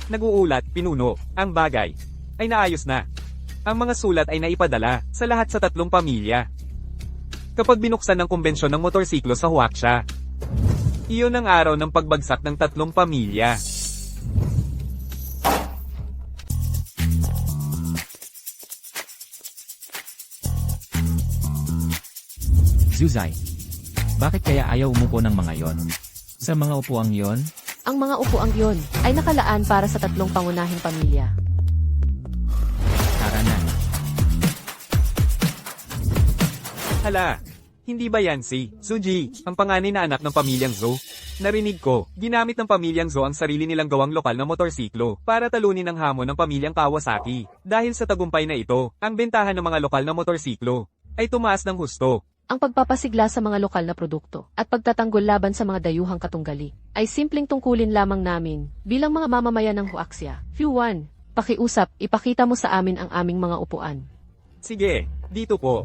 Nag-uulat, pinuno, ang bagay ay naayos na. Ang mga sulat ay naipadala sa lahat sa 3 pamilya. Kapag binuksan ng kumbensyon ng motorsiklo sa Huaxia, iyon ang araw ng pagbagsak ng 3 pamilya. Zuzai. Bakit kaya ayaw umupo ng mga yon? Sa mga upuang yon, Ang mga upuang yon ay nakalaan para sa 3 pangunahing pamilya. tara na. Hala, hindi ba yan si Suji, ang panganay na anak ng pamilyang Zhou? Narinig ko, ginamit ng pamilyang Zhou ang sarili nilang gawang lokal na motorsiklo para talunin ang hamon ng pamilyang Kawasaki. Dahil sa tagumpay na ito, ang bentahan ng mga lokal na motorsiklo ay tumaas ng husto. Ang pagpapasigla sa mga lokal na produkto at pagtatanggol laban sa mga dayuhang katunggali ay simpleng tungkulin lamang namin bilang mga mamamayan ng Huaxia. Q1, pakiusap, ipakita mo sa amin ang aming mga upuan. Sige, dito po.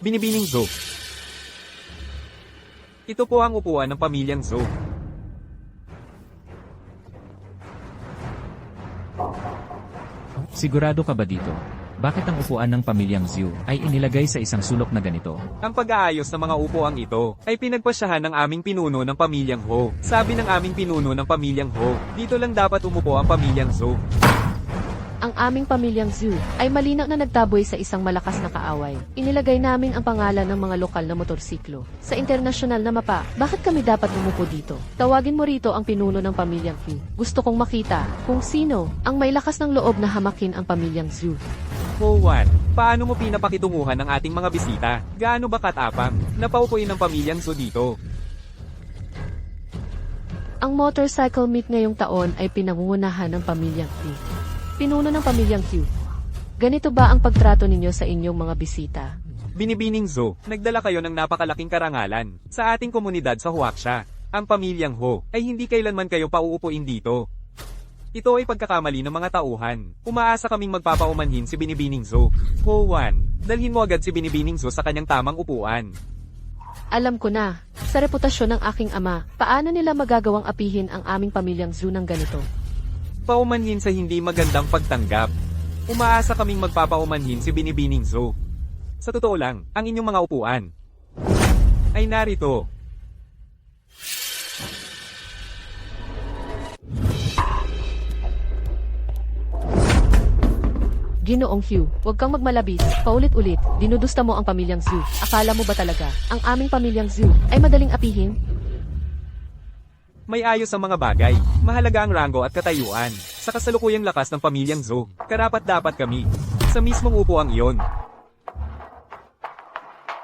Binibining Zhou. Ito po ang upuan ng pamilyang Zhou. Sigurado ka ba dito? Bakit ang upuan ng pamilyang Zhu ay inilagay sa isang sulok na ganito? Ang pag-aayos ng mga upuang ito ay pinagpasyahan ng aming pinuno ng pamilyang Ho. Sabi ng aming pinuno ng pamilyang Ho, dito lang dapat umupo ang pamilyang Zhou. Ang aming pamilyang Zhu ay malinaw na nagtaboy sa isang malakas na kaaway. Inilagay namin ang pangalan ng mga lokal na motorsiklo sa internasyonal na mapa. Bakit kami dapat umupo dito? Tawagin mo rito ang pinuno ng pamilyang Q. Gusto kong makita kung sino ang may lakas ng loob na hamakin ang pamilyang Zhu. Ho-Wan, paano mo pinapakitunguhan ng ating mga bisita? Gaano ba katapang? Napaupuin ng pamilyang Zhou dito. Ang motorcycle meet ngayong taon ay pinangungunahan ng pamilyang Q. Pinuno ng pamilyang Q. Ganito ba ang pagtrato ninyo sa inyong mga bisita? Binibining Zhou, nagdala kayo ng napakalaking karangalan sa ating komunidad sa Huaxia. Ang pamilyang Ho ay hindi kailanman kayo pauupuin dito. Ito ay pagkakamali ng mga tauhan. Umaasa kaming magpapaumanhin si Binibining Zhou. Ho-Wan, dalhin mo agad si Binibining Zhou sa kanyang tamang upuan. Alam ko na, sa reputasyon ng aking ama, paano nila magagawang apihin ang aming pamilyang Zhu ng ganito? Paumanhin sa hindi magandang pagtanggap. Umaasa kaming magpapaumanhin si Binibining Zhou. Sa totoo lang, ang inyong mga upuan ay narito. Ginoong Hugh, huwag kang magmalabis, paulit-ulit, dinudusta mo ang pamilyang Zhu. Akala mo ba talaga, ang aming pamilyang Zhu ay madaling apihin? May ayos ang mga bagay. Mahalaga ang ranggo at katayuan. Sa kasalukuyang lakas ng pamilyang Zhou, karapat-dapat kami. Sa mismong upuang iyon.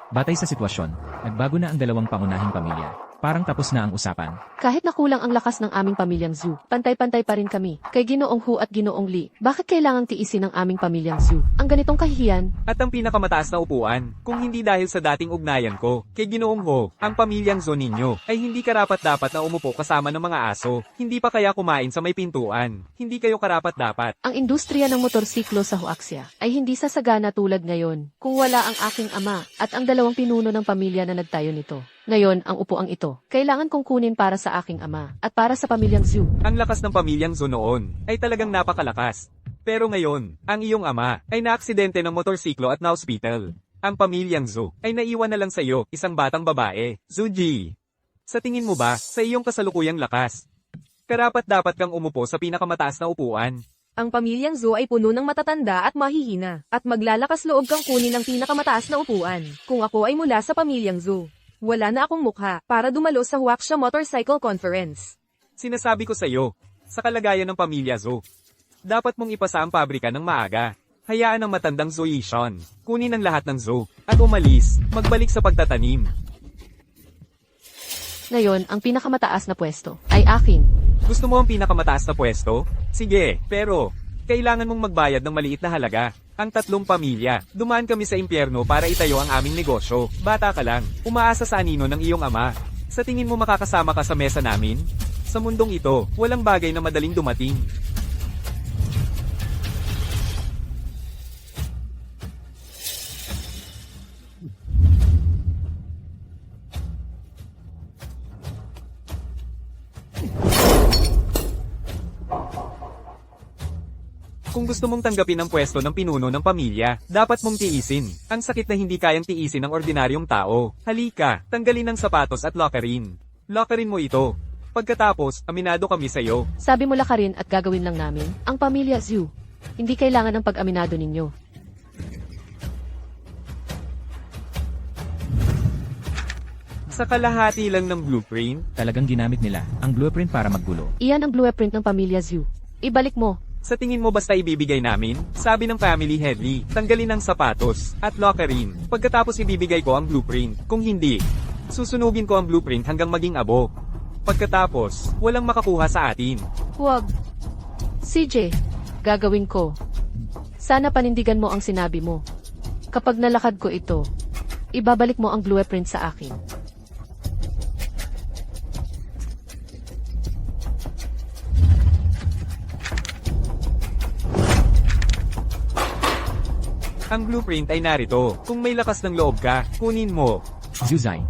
Batay sa sitwasyon, nagbago na ang 2 pangunahing pamilya. Parang tapos na ang usapan. Kahit nakulang ang lakas ng aming pamilyang Zhu, pantay-pantay pa rin kami. Kay Ginoong Hu at Ginoong Li, bakit kailangang tiisin ng aming pamilyang Zhu ang ganitong kahihiyan? At ang pinakamataas na upuan, kung hindi dahil sa dating ugnayan ko, kay Ginoong Ho, ang pamilyang Zhou ninyo, ay hindi karapat-dapat na umupo kasama ng mga aso. Hindi pa kaya kumain sa may pintuan. Hindi kayo karapat-dapat. Ang industriya ng motorsiklo sa Huaxia ay hindi sasagana tulad ngayon kung wala ang aking ama at ang 2 pinuno ng pamilya na nagtayo nito. Ngayon, ang upuang ito, kailangan kong kunin para sa aking ama at para sa pamilyang Zhu. Ang lakas ng pamilyang Zhou noon ay talagang napakalakas. Pero ngayon, ang iyong ama ay naaksidente ng motorsiklo at na-hospital. Ang pamilyang Zhou ay naiwan na lang sa iyo, isang batang babae, Zuji. Sa tingin mo ba, sa iyong kasalukuyang lakas, karapat-dapat kang umupo sa pinakamataas na upuan? Ang pamilyang Zhou ay puno ng matatanda at mahihina, at maglalakas loob kang kunin ang pinakamataas na upuan. Kung ako ay mula sa pamilyang Zhou, wala na akong mukha para dumalo sa Huaxia Motorcycle Conference. Sinasabi ko sa iyo, sa kalagayan ng pamilya Zhou, dapat mong ipasa ang pabrika ng maaga. Hayaan ang matandang Zoishan. Kunin ang lahat ng Zo. At umalis. Magbalik sa pagtatanim. Ngayon, ang pinakamataas na pwesto ay akin. Gusto mo ang pinakamataas na pwesto? Sige, pero kailangan mong magbayad ng maliit na halaga. Ang 3 pamilya. Dumaan kami sa impyerno para itayo ang aming negosyo. Bata ka lang. Umaasa sa anino ng iyong ama. Sa tingin mo makakasama ka sa mesa namin? Sa mundong ito, walang bagay na madaling dumating. Kung gusto mong tanggapin ang pwesto ng pinuno ng pamilya, dapat mong tiisin. Ang sakit na hindi kayang tiisin ng ordinaryong tao. Halika, tanggalin ang sapatos at lockerin. Lockerin mo ito. Pagkatapos, aminado kami sa'yo. Sabi mo lakarin at gagawin lang namin ang pamilya Zhu. Hindi kailangan ng pag-aminado ninyo. Sa kalahati lang ng blueprint, Talagang ginamit nila ang blueprint para maggulo. Iyan ang blueprint ng pamilya Zhu. Ibalik mo. sa tingin mo basta ibibigay namin? Sabi ng family headly, tanggalin ang sapatos at lockerin. Pagkatapos ibibigay ko ang blueprint. Kung hindi, susunugin ko ang blueprint hanggang maging abo. Pagkatapos, walang makakuha sa atin. Huwag. CJ, gagawin ko. Sana panindigan mo ang sinabi mo. Kapag nalakad ko ito, ibabalik mo ang blueprint sa akin. Ang blueprint ay narito. Kung may lakas ng loob ka, kunin mo. Zuzai,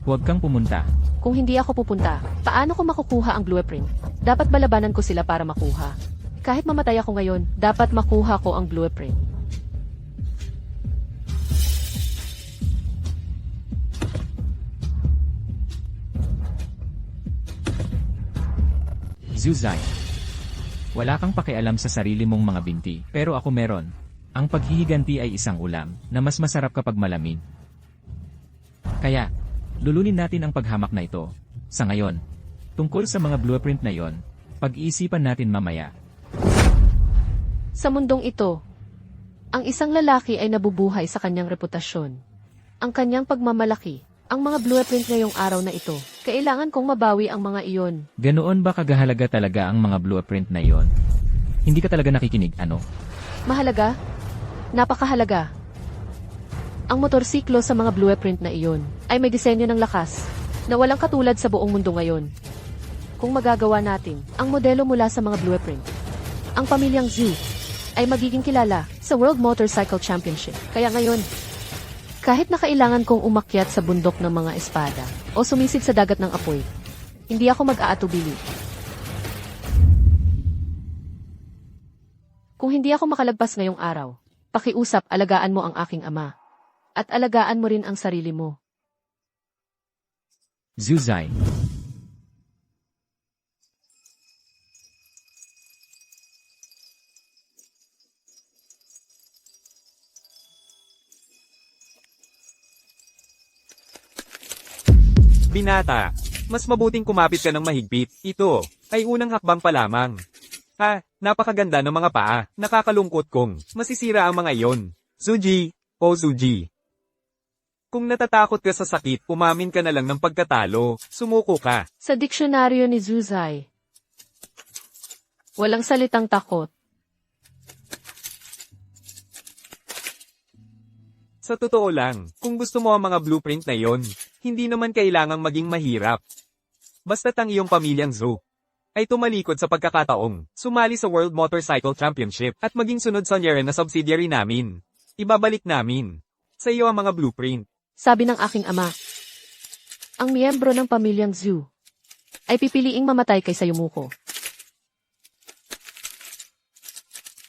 huwag kang pumunta. Kung hindi ako pupunta, paano ko makukuha ang blueprint? Dapat balabanan ko sila para makuha. Kahit mamatay ako ngayon, dapat makuha ko ang blueprint. Zuzai, wala kang pakialam sa sarili mong mga binti, pero ako meron. Ang paghihiganti ay isang ulam na mas masarap kapag malamig. Kaya, lulunin natin ang paghamak na ito. Sa ngayon, tungkol sa mga blueprint na yon, pag-iisipan natin mamaya. Sa mundong ito, ang isang lalaki ay nabubuhay sa kanyang reputasyon. Ang kanyang pagmamalaki, ang mga blueprint ngayong araw na ito, kailangan kong mabawi ang mga iyon. Ganoon ba kagahalaga talaga ang mga blueprint na yon? Hindi ka talaga nakikinig, ano? Mahalaga? Napakahalaga. Ang motorsiklo sa mga blueprint na iyon ay may disenyo ng lakas na walang katulad sa buong mundo ngayon. Kung magagawa natin ang modelo mula sa mga blueprint, ang pamilyang Zhu ay magiging kilala sa World Motorcycle Championship. Kaya ngayon, kahit na kailangan kong umakyat sa bundok ng mga espada o sumisid sa dagat ng apoy, hindi ako mag-aatubili. Kung hindi ako makalagpas ngayong araw, pakiusap, alagaan mo ang aking ama. At alagaan mo rin ang sarili mo. Zuzai, Binata, mas mabuting kumapit ka ng mahigpit. Ito ay unang hakbang pa lamang. Ha, napakaganda ng mga paa. Nakakalungkot kung masisira ang mga iyon. Suji, o Suji. Kung natatakot ka sa sakit, umamin ka na lang ng pagkatalo. Sumuko ka. Sa diksyonaryo ni Zuzai, walang salitang takot. Sa totoo lang, kung gusto mo ang mga blueprint na yon, hindi naman kailangang maging mahirap. Basta't ang iyong pamilyang Zhu ay tumalikod sa pagkakataong sumali sa World Motorcycle Championship at maging sunod sa Nieren na subsidiary namin. Ibabalik namin sa iyo ang mga blueprint. Sabi ng aking ama, ang miyembro ng pamilyang Zhu ay pipiliing mamatay kaysa yumuko.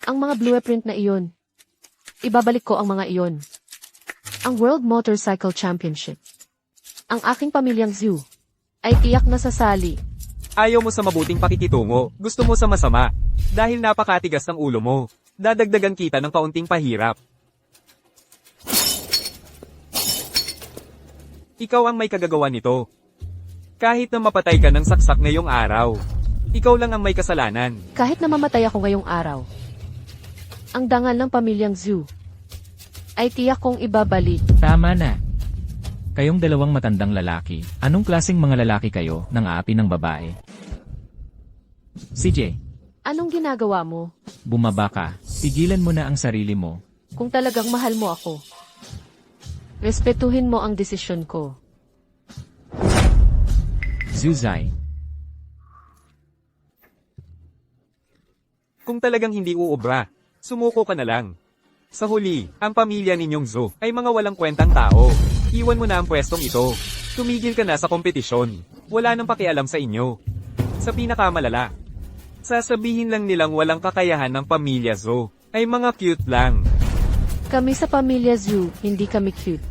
Ang mga blueprint na iyon, ibabalik ko ang mga iyon. Ang World Motorcycle Championship. Ang aking pamilyang Zhu ay tiyak na sasali. Ayaw mo sa mabuting pakikitungo, gusto mo sa masama. Dahil napakatigas ng ulo mo, dadagdagan kita ng kaunting pahirap. Ikaw ang may kagagawa nito. Kahit na mapatay ka ng saksak ngayong araw, ikaw lang ang may kasalanan. Kahit na mamatay ako ngayong araw, ang dangal ng pamilyang Zhu ay tiyak kong ibabalik. Tama na. Kayong dalawang matandang lalaki, anong klaseng mga lalaki kayo nang aapi ng babae? CJ, Anong ginagawa mo? bumaba ka. Tigilan mo na ang sarili mo. Kung talagang mahal mo ako, respetuhin mo ang desisyon ko. Zuzai, Kung talagang hindi uubra, sumuko ka na lang. Sa huli, ang pamilya ninyong Zhou ay mga walang kwentang tao. Iwan mo na ang pwestong ito. Tumigil ka na sa kompetisyon. Wala nang pakialam sa inyo. Sa pinakamalala, sasabihin lang nilang walang kakayahan ng pamilya Zhou ay mga cute lang. Kami sa pamilya Zhu, hindi kami cute.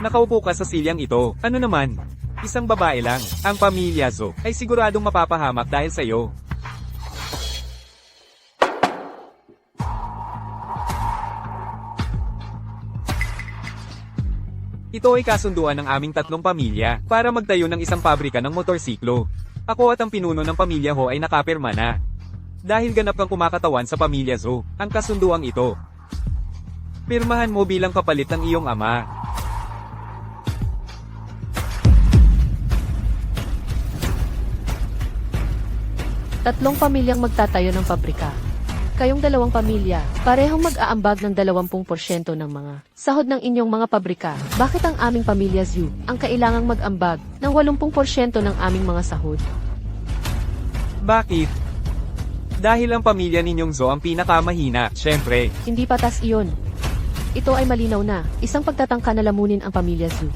Nakaupo ka sa silyang ito. Ano naman? Isang babae lang. Ang pamilya Zhou ay siguradong mapapahamak dahil sa iyo. Ito ay kasunduan ng aming tatlong pamilya para magtayo ng isang pabrika ng motorsiklo. Ako at ang pinuno ng pamilya Ho ay nakapirma na. Dahil ganap kang kumakatawan sa pamilya Zhou, ang kasunduang ito. Pirmahan mo bilang kapalit ng iyong ama. Tatlong pamilyang magtatayo ng pabrika. Kayong dalawang pamilya, parehong mag-aambag ng 20% ng mga sahod ng inyong mga pabrika. Bakit ang aming pamilya Zhu ang kailangang mag-ambag ng 80% ng aming mga sahod? Bakit? Dahil ang pamilya ninyong Zhou ang pinakamahina, syempre. Hindi patas iyon. Ito ay malinaw na, isang pagtatangka na lamunin ang pamilya Zhu.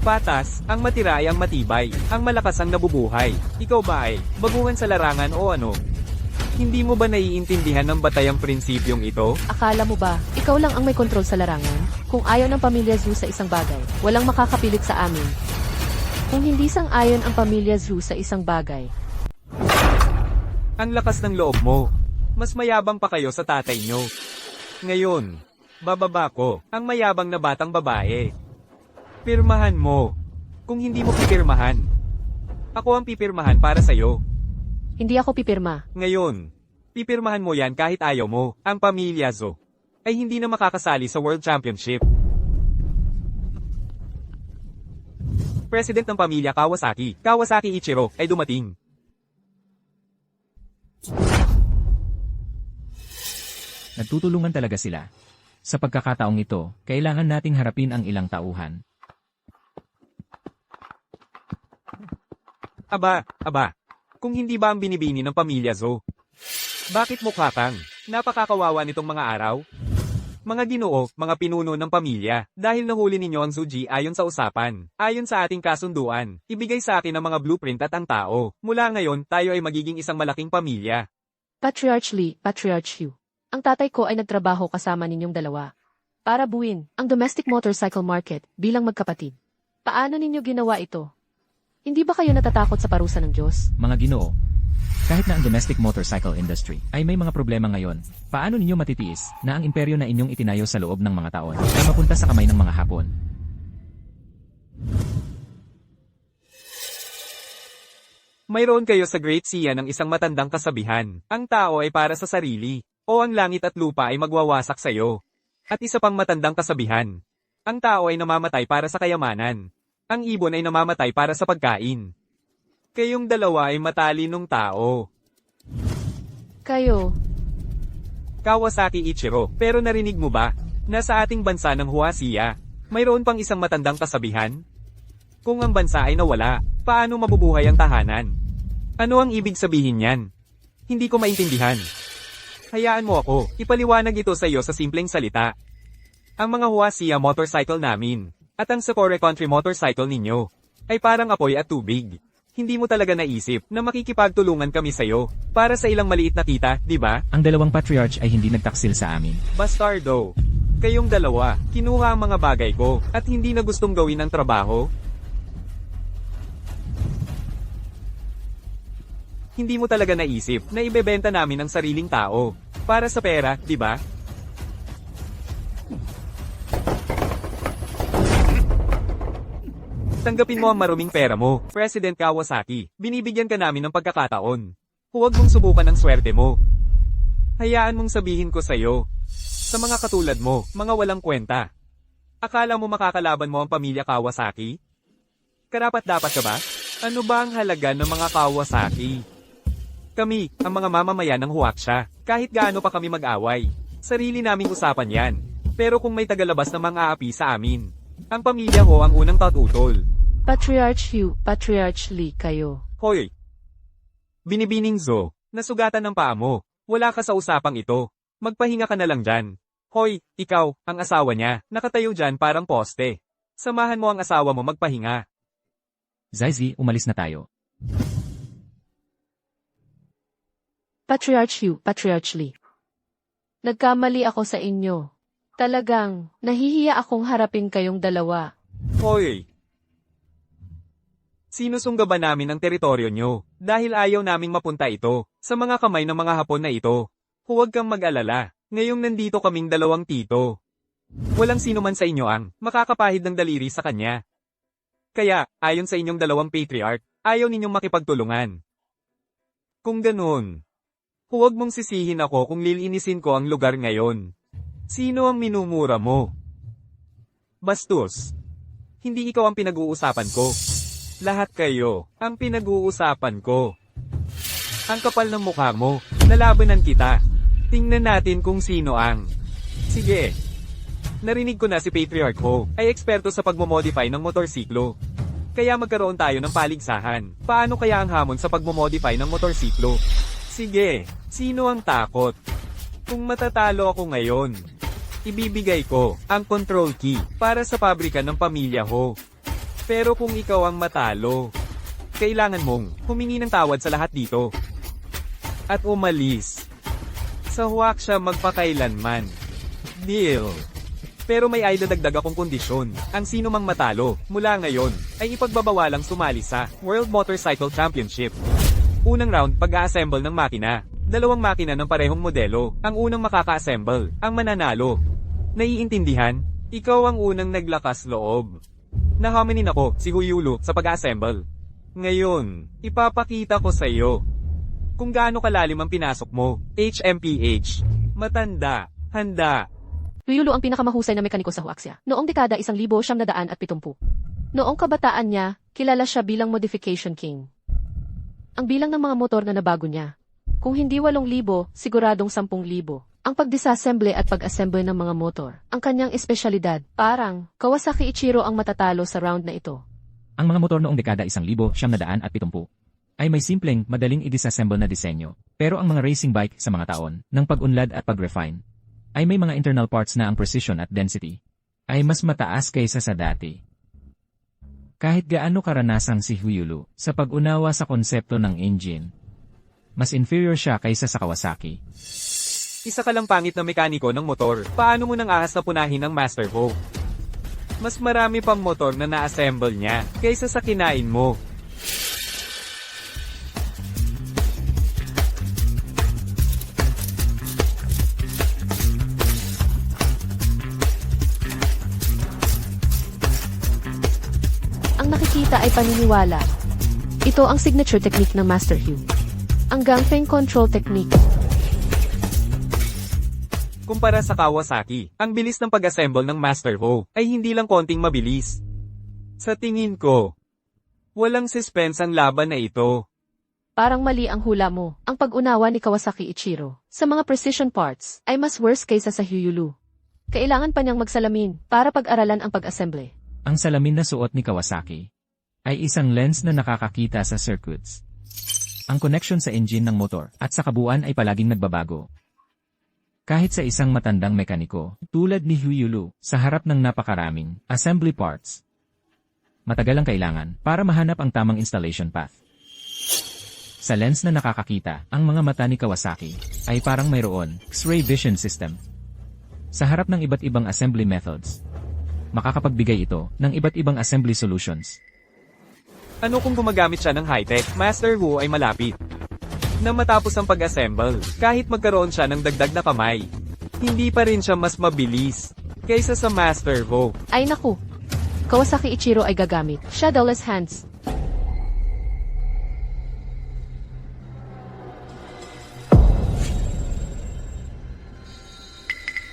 Patas, ang matira ay ang matibay, ang malakas ang nabubuhay. Ikaw ba ay baguhan sa larangan o ano? Hindi mo ba naiintindihan ng batayang prinsipyong ito? Akala mo ba, ikaw lang ang may kontrol sa larangan? Kung ayaw ng pamilya Zhu sa isang bagay, walang makakapilit sa amin. Kung hindi sang-ayon ang pamilya Zhu sa isang bagay, Ang lakas ng loob mo. Mas mayabang pa kayo sa tatay nyo. Ngayon, bababa ko, ang mayabang na batang babae. Pirmahan mo. Kung hindi mo pipirmahan, ako ang pipirmahan para sa'yo. hindi ako pipirma. Ngayon, pipirmahan mo yan kahit ayaw mo. Ang pamilya Zhou ay hindi na makakasali sa World Championship. President ng pamilya Kawasaki, Kawasaki Ichiro, ay dumating. Nagtutulungan talaga sila. Sa pagkakataong ito, kailangan nating harapin ang ilang tauhan. Aba, kung hindi ba ang binibini ng pamilya Zhou? Bakit mukha kang napakakawawa nitong mga araw? Mga ginoo, mga pinuno ng pamilya, dahil nahuli ninyo ang Suji ayon sa usapan. Ayon sa ating kasunduan, ibigay sa akin ang mga blueprint at ang tao. Mula ngayon, tayo ay magiging isang malaking pamilya. Patriarch Lee, Patriarch Yu. Ang tatay ko ay nagtrabaho kasama ninyong dalawa para buuin ang domestic motorcycle market bilang magkapatid. Paano ninyo ginawa ito? Hindi ba kayo natatakot sa parusa ng Diyos? Mga Ginoo, kahit na ang domestic motorcycle industry ay may mga problema ngayon, paano ninyo matitiis na ang imperyo na inyong itinayo sa loob ng mga taon ay mapunta sa kamay ng mga Hapon? Mayroon kayo sa Great Sea ng isang matandang kasabihan. Ang tao ay para sa sarili, o ang langit at lupa ay magwawasak sa iyo. At isa pang matandang kasabihan. Ang tao ay namamatay para sa kayamanan. Ang ibon ay namamatay para sa pagkain. Kayong dalawa ay matalinong tao. Kayo, Kawasaki Ichiro, pero narinig mo ba, na sa ating bansa ng Huasia, mayroon pang isang matandang kasabihan? Kung ang bansa ay nawala, paano mabubuhay ang tahanan? Ano ang ibig sabihin niyan? Hindi ko maintindihan. Hayaan mo ako, ipaliwanag ito sa iyo sa simpleng salita. Ang mga Huasia motorcycle namin, at ang Sakura Country motorcycle ninyo, ay parang apoy at tubig. Hindi mo talaga naisip na makikipagtulungan kami sa'yo, para sa ilang maliit na kita, di ba? Ang dalawang patriarch ay hindi nagtaksil sa amin. Bastardo. Kayong dalawa, kinuha ang mga bagay ko, at hindi na gustong gawin ang trabaho? Hindi mo talaga naisip na ibebenta namin ang sariling tao. Para sa pera, di ba? Tanggapin mo ang maruming pera mo, President Kawasaki. Binibigyan ka namin ng pagkakataon. Huwag mong subukan ang swerte mo. Hayaan mong sabihin ko sa'yo. Sa mga katulad mo, mga walang kwenta. Akala mo makakalaban mo ang pamilya Kawasaki? Karapat-dapat ka ba? Ano ba ang halaga ng mga Kawasaki? Kami, ang mga mamamayan ng Huaxia, kahit gaano pa kami mag-away. Sarili naming usapan yan. Pero kung may tagalabas na mga api sa amin, ang pamilya ko ang unang tatutol. Patriarch Hugh, Patriarch Lee kayo. Hoy! Binibining Zo, nasugatan ng paa mo. Wala ka sa usapang ito. Magpahinga ka na lang dyan. Hoy, ikaw, ang asawa niya, nakatayo dyan parang poste. Samahan mo ang asawa mo magpahinga. Zaizi, umalis na tayo. Patriarch Hugh, Patriarch Lee. Nagkamali ako sa inyo. Talagang, nahihiya akong harapin kayong dalawa. Hoy! Sinusungga ba namin ang teritoryo nyo? Dahil ayaw naming mapunta ito, sa mga kamay ng mga Hapon na ito. Huwag kang mag-alala, ngayong nandito kaming dalawang tito. Walang sino man sa inyo ang makakapahid ng daliri sa kanya. Kaya, ayon sa inyong dalawang patriarch, ayaw ninyong makipagtulungan. Kung ganun, huwag mong sisihin ako kung lilinisin ko ang lugar ngayon. Sino ang minumura mo? Bastos. Hindi ikaw ang pinag-uusapan ko. Lahat kayo ang pinag-uusapan ko. Ang kapal ng mukha mo, nalabanan kita. Tingnan natin kung sino ang... Sige. Narinig ko na si Patriarch Ho ay eksperto sa pagmomodify ng motorsiklo. Kaya magkaroon tayo ng paligsahan. Paano kaya ang hamon sa pagmomodify ng motorsiklo? Sige, sino ang takot? Kung matatalo ako ngayon, ibibigay ko ang control key para sa pabrika ng pamilya Ho. Pero kung ikaw ang matalo, kailangan mong humingi ng tawad sa lahat dito. At umalis. Sa Huaxia magpakailanman. Deal. Pero may idadagdag akong kondisyon. Ang sino mang matalo, mula ngayon, ay ipagbabawalang sumali sa World Motorcycle Championship. Unang round, pag-a-assemble ng makina. Dalawang makina ng parehong modelo, ang unang makaka-assemble, ang mananalo. Naiintindihan? Ikaw ang unang naglakas loob. Nahaminin ako, si Huyulu, sa pag-assemble. Ngayon, ipapakita ko sa iyo kung gaano kalalim ang pinasok mo. HMPH. Matanda. Handa. Huyulu ang pinakamahusay na mekaniko sa Huaxia. Noong dekada 1970. Noong kabataan niya, kilala siya bilang Modification King. Ang bilang ng mga motor na nabago niya. Kung hindi 8,000, siguradong 10,000. Ang pagdisassemble at pag-assemble ng mga motor. Ang kanyang espesyalidad, parang Kawasaki Ichiro ang matatalo sa round na ito. Ang mga motor noong dekada 1970 ay may simpleng, madaling i-disassemble na disenyo. Pero ang mga racing bike sa mga taon, ng pag-unlad at pag-refine, ay may mga internal parts na ang precision at density ay mas mataas kaysa sa dati. Kahit gaano karanasang si Huyulu sa pag-unawa sa konsepto ng engine, mas inferior siya kaysa sa Kawasaki. Isa ka lang pangit na mekaniko ng motor. Paano mo nang ahas na punahin ang Master Ho? Mas marami pang motor na na-assemble niya kaysa sa kinain mo. Ang nakikita ay paniniwala. Ito ang signature technique ng Master Hugh. Ang gangping control technique. Kumpara sa Kawasaki, ang bilis ng pag-assemble ng Master Ho ay hindi lang konting mabilis. Sa tingin ko, walang suspense ang laban na ito. Parang mali ang hula mo. Ang pag-unawa ni Kawasaki Ichiro sa mga precision parts ay mas worse kaysa sa Huyulu. Kailangan pa niyang magsalamin para pag-aralan ang pag-assemble. Ang salamin na suot ni Kawasaki ay isang lens na nakakakita sa circuits. Ang connection sa engine ng motor at sa kabuuan ay palaging nagbabago. Kahit sa isang matandang mekaniko, tulad ni Huyulu, sa harap ng napakaraming assembly parts, matagal ang kailangan para mahanap ang tamang installation path. Sa lens na nakakakita, ang mga mata ni Kawasaki ay parang mayroon X-ray vision system. Sa harap ng iba't ibang assembly methods, makakapagbigay ito ng iba't ibang assembly solutions. Ano kung gumagamit siya ng high-tech? Master Wu ay malapit. Na matapos ang pag-assemble, kahit magkaroon siya ng dagdag na kamay, hindi pa rin siya mas mabilis kaysa sa Master Ho. Ay naku. Kawasaki Ichiro ay gagamit. Shadowless Hands.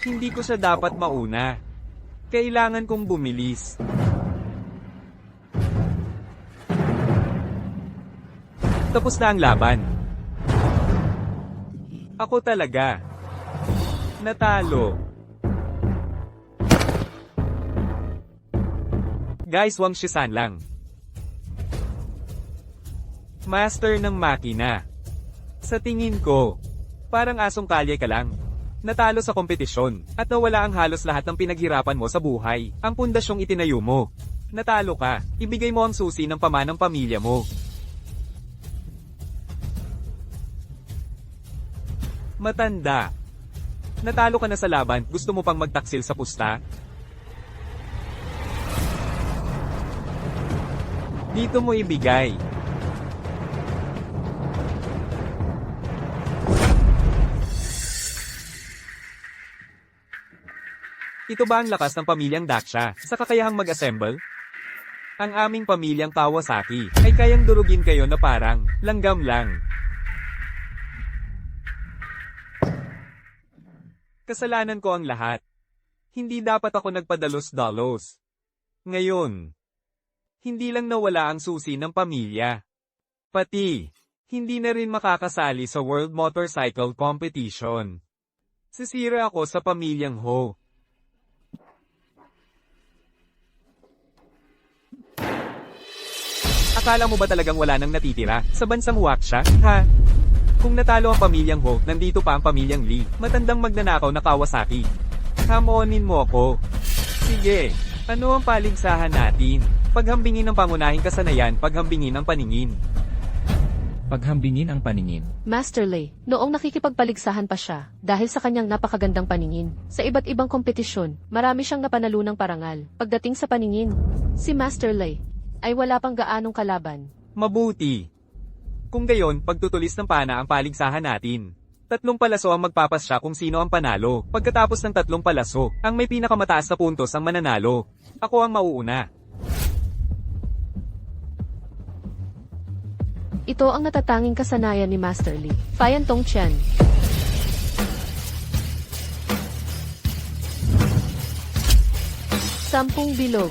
Hindi ko siya dapat mauna. Kailangan kong bumilis. Tapos na ang laban. Ako talaga. Natalo. Guys, Wang Shisan lang. Master ng makina. Sa tingin ko, parang asong kalye ka lang. Natalo sa kompetisyon, at nawala ang halos lahat ng pinaghirapan mo sa buhay, ang pundasyong itinayo mo. Natalo ka, ibigay mo ang susi ng pamanang pamilya mo. Matanda. Natalo ka na sa laban, gusto mo pang magtaksil sa pusta? Dito mo ibigay. Ito ba ang lakas ng pamilyang Daksha sa kakayahang mag-assemble? Ang aming pamilyang Kawasaki ay kayang durugin kayo na parang langgam lang. Kasalanan ko ang lahat. Hindi dapat ako nagpadalos-dalos. Ngayon, hindi lang nawala ang susi ng pamilya. Pati, hindi na rin makakasali sa World Motorcycle Competition. Sisira ako sa pamilyang Ho. Akala mo ba talagang wala nang natitira sa bansang Waksha, ha? Kung natalo ang pamilyang Ho, nandito pa ang pamilyang Lee, matandang magnanakaw na Kawasaki. Hamonin mo ako. Sige, ano ang paligsahan natin? Paghambingin ng pangunahing kasanayan, paghambingin ang paningin. Paghambingin ang paningin. Master Lei, noong nakikipagpaligsahan pa siya, dahil sa kanyang napakagandang paningin, sa iba't ibang kompetisyon, marami siyang napanalunang parangal. Pagdating sa paningin, si Master Lei ay wala pang gaanong kalaban. Mabuti. Kung gayon, pagtutulis ng pana ang paligsahan natin. 3 palaso ang magpapasya kung sino ang panalo. Pagkatapos ng 3 palaso, ang may pinakamataas na puntos ang mananalo. Ako ang mauuna. Ito ang natatanging kasanayan ni Master Lee. Fayan Tongchen. Sampung bilog.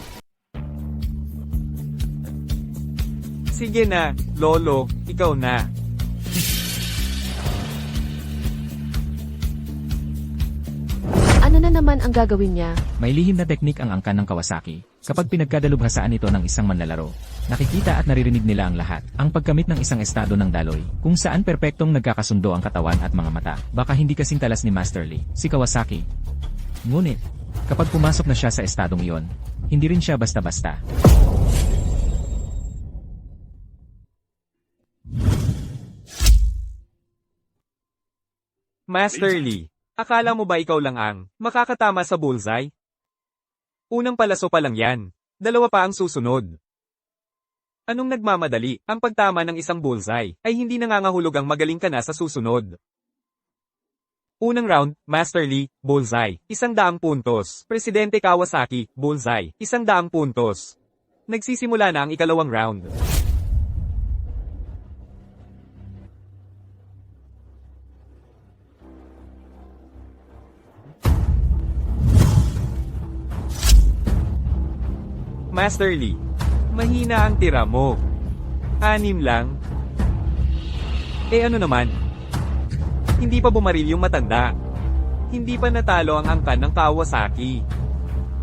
Sige na, Lolo, ikaw na. Ano na naman ang gagawin niya? May lihim na teknik ang angkan ng Kawasaki. Kapag pinagkadalubhasaan ito ng isang manlalaro, nakikita at naririnig nila ang lahat. Ang pagkamit ng isang estado ng daloy, kung saan perpektong nagkakasundo ang katawan at mga mata. Baka hindi kasing talas ni Master Lee, si Kawasaki. Ngunit, kapag pumasok na siya sa estadong iyon, hindi rin siya basta-basta. Master Lee, akala mo ba ikaw lang ang makakatama sa bullseye? Unang palaso pa lang yan. 2 pa ang susunod. Anong nagmamadali? Ang pagtama ng isang bullseye ay hindi nangangahulog ang magaling ka na sa susunod. Unang round, Master Lee, bullseye, 100 puntos. Presidente Kawasaki, bullseye, 100 puntos. Nagsisimula na ang ikalawang round. Master Lee, mahina ang tira mo. 6 lang. Ano naman? Hindi pa bumaril yung matanda. Hindi pa natalo ang angkan ng Kawasaki.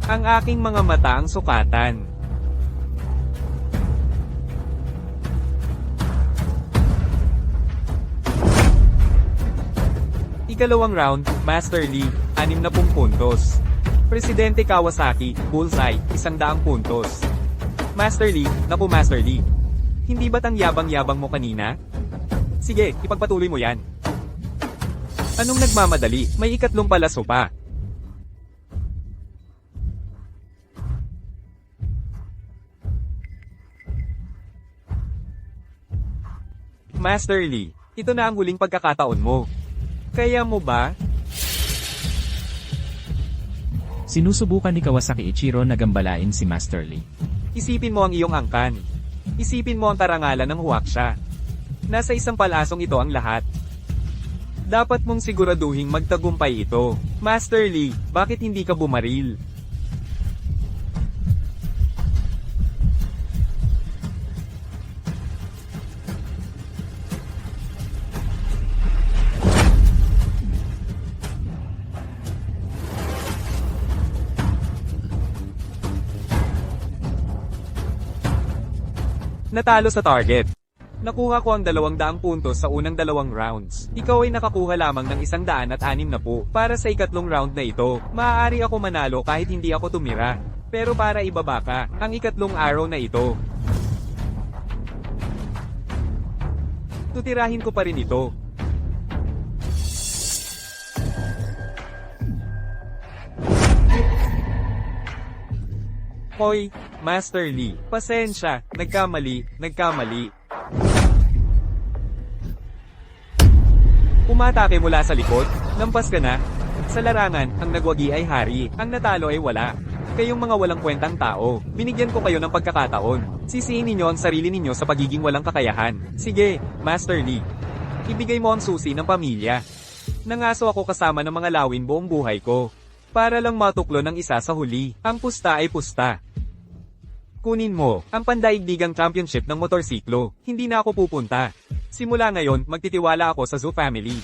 Ang aking mga mata ang sukatan. Ikalawang round, Master Lee, 60 puntos. Presidente Kawasaki, bullseye, 100 puntos. Master Lee, naku Master Lee. Hindi ba't ang yabang-yabang mo kanina? Sige, ipagpatuloy mo yan. Anong nagmamadali? May 3 palaso pa. Master Lee, Ito na ang huling pagkakataon mo. Kaya mo ba? Sinusubukan ni Kawasaki Ichiro na gambalain si Master Lee. Isipin mo ang iyong angkan. Isipin mo ang karangalan ng Huaxia. Nasa isang palasong ito ang lahat. Dapat mong siguraduhing magtagumpay ito. Master Lee, bakit hindi ka bumaril? Natalo sa target. Nakuha ko ang 200 puntos sa unang 2 rounds. Ikaw ay nakakuha lamang ng 160 para sa ikatlong round na ito. Maaari ako manalo kahit hindi ako tumira. Pero para ibaba ka, ang ikatlong araw na ito. Tutirahin ko pa rin ito. Hoy, Master Lee, pasensya, nagkamali. Umatake mula sa likod, lampas ka na. Sa larangan, ang nagwagi ay hari, ang natalo ay wala. Kayong mga walang kwentang tao, binigyan ko kayo ng pagkakataon. Sisihin ninyo ang sarili ninyo sa pagiging walang kakayahan. Sige, Master Lee. Ibigay mo ang susi ng pamilya. Nangaso ako kasama ng mga lawin buong buhay ko. Para lang matuklo ng isa sa huli, ang pusta ay pusta. Kunin mo, ang pandaigdigang championship ng motorsiklo, hindi na ako pupunta. Simula ngayon, magtitiwala ako sa Zhu family.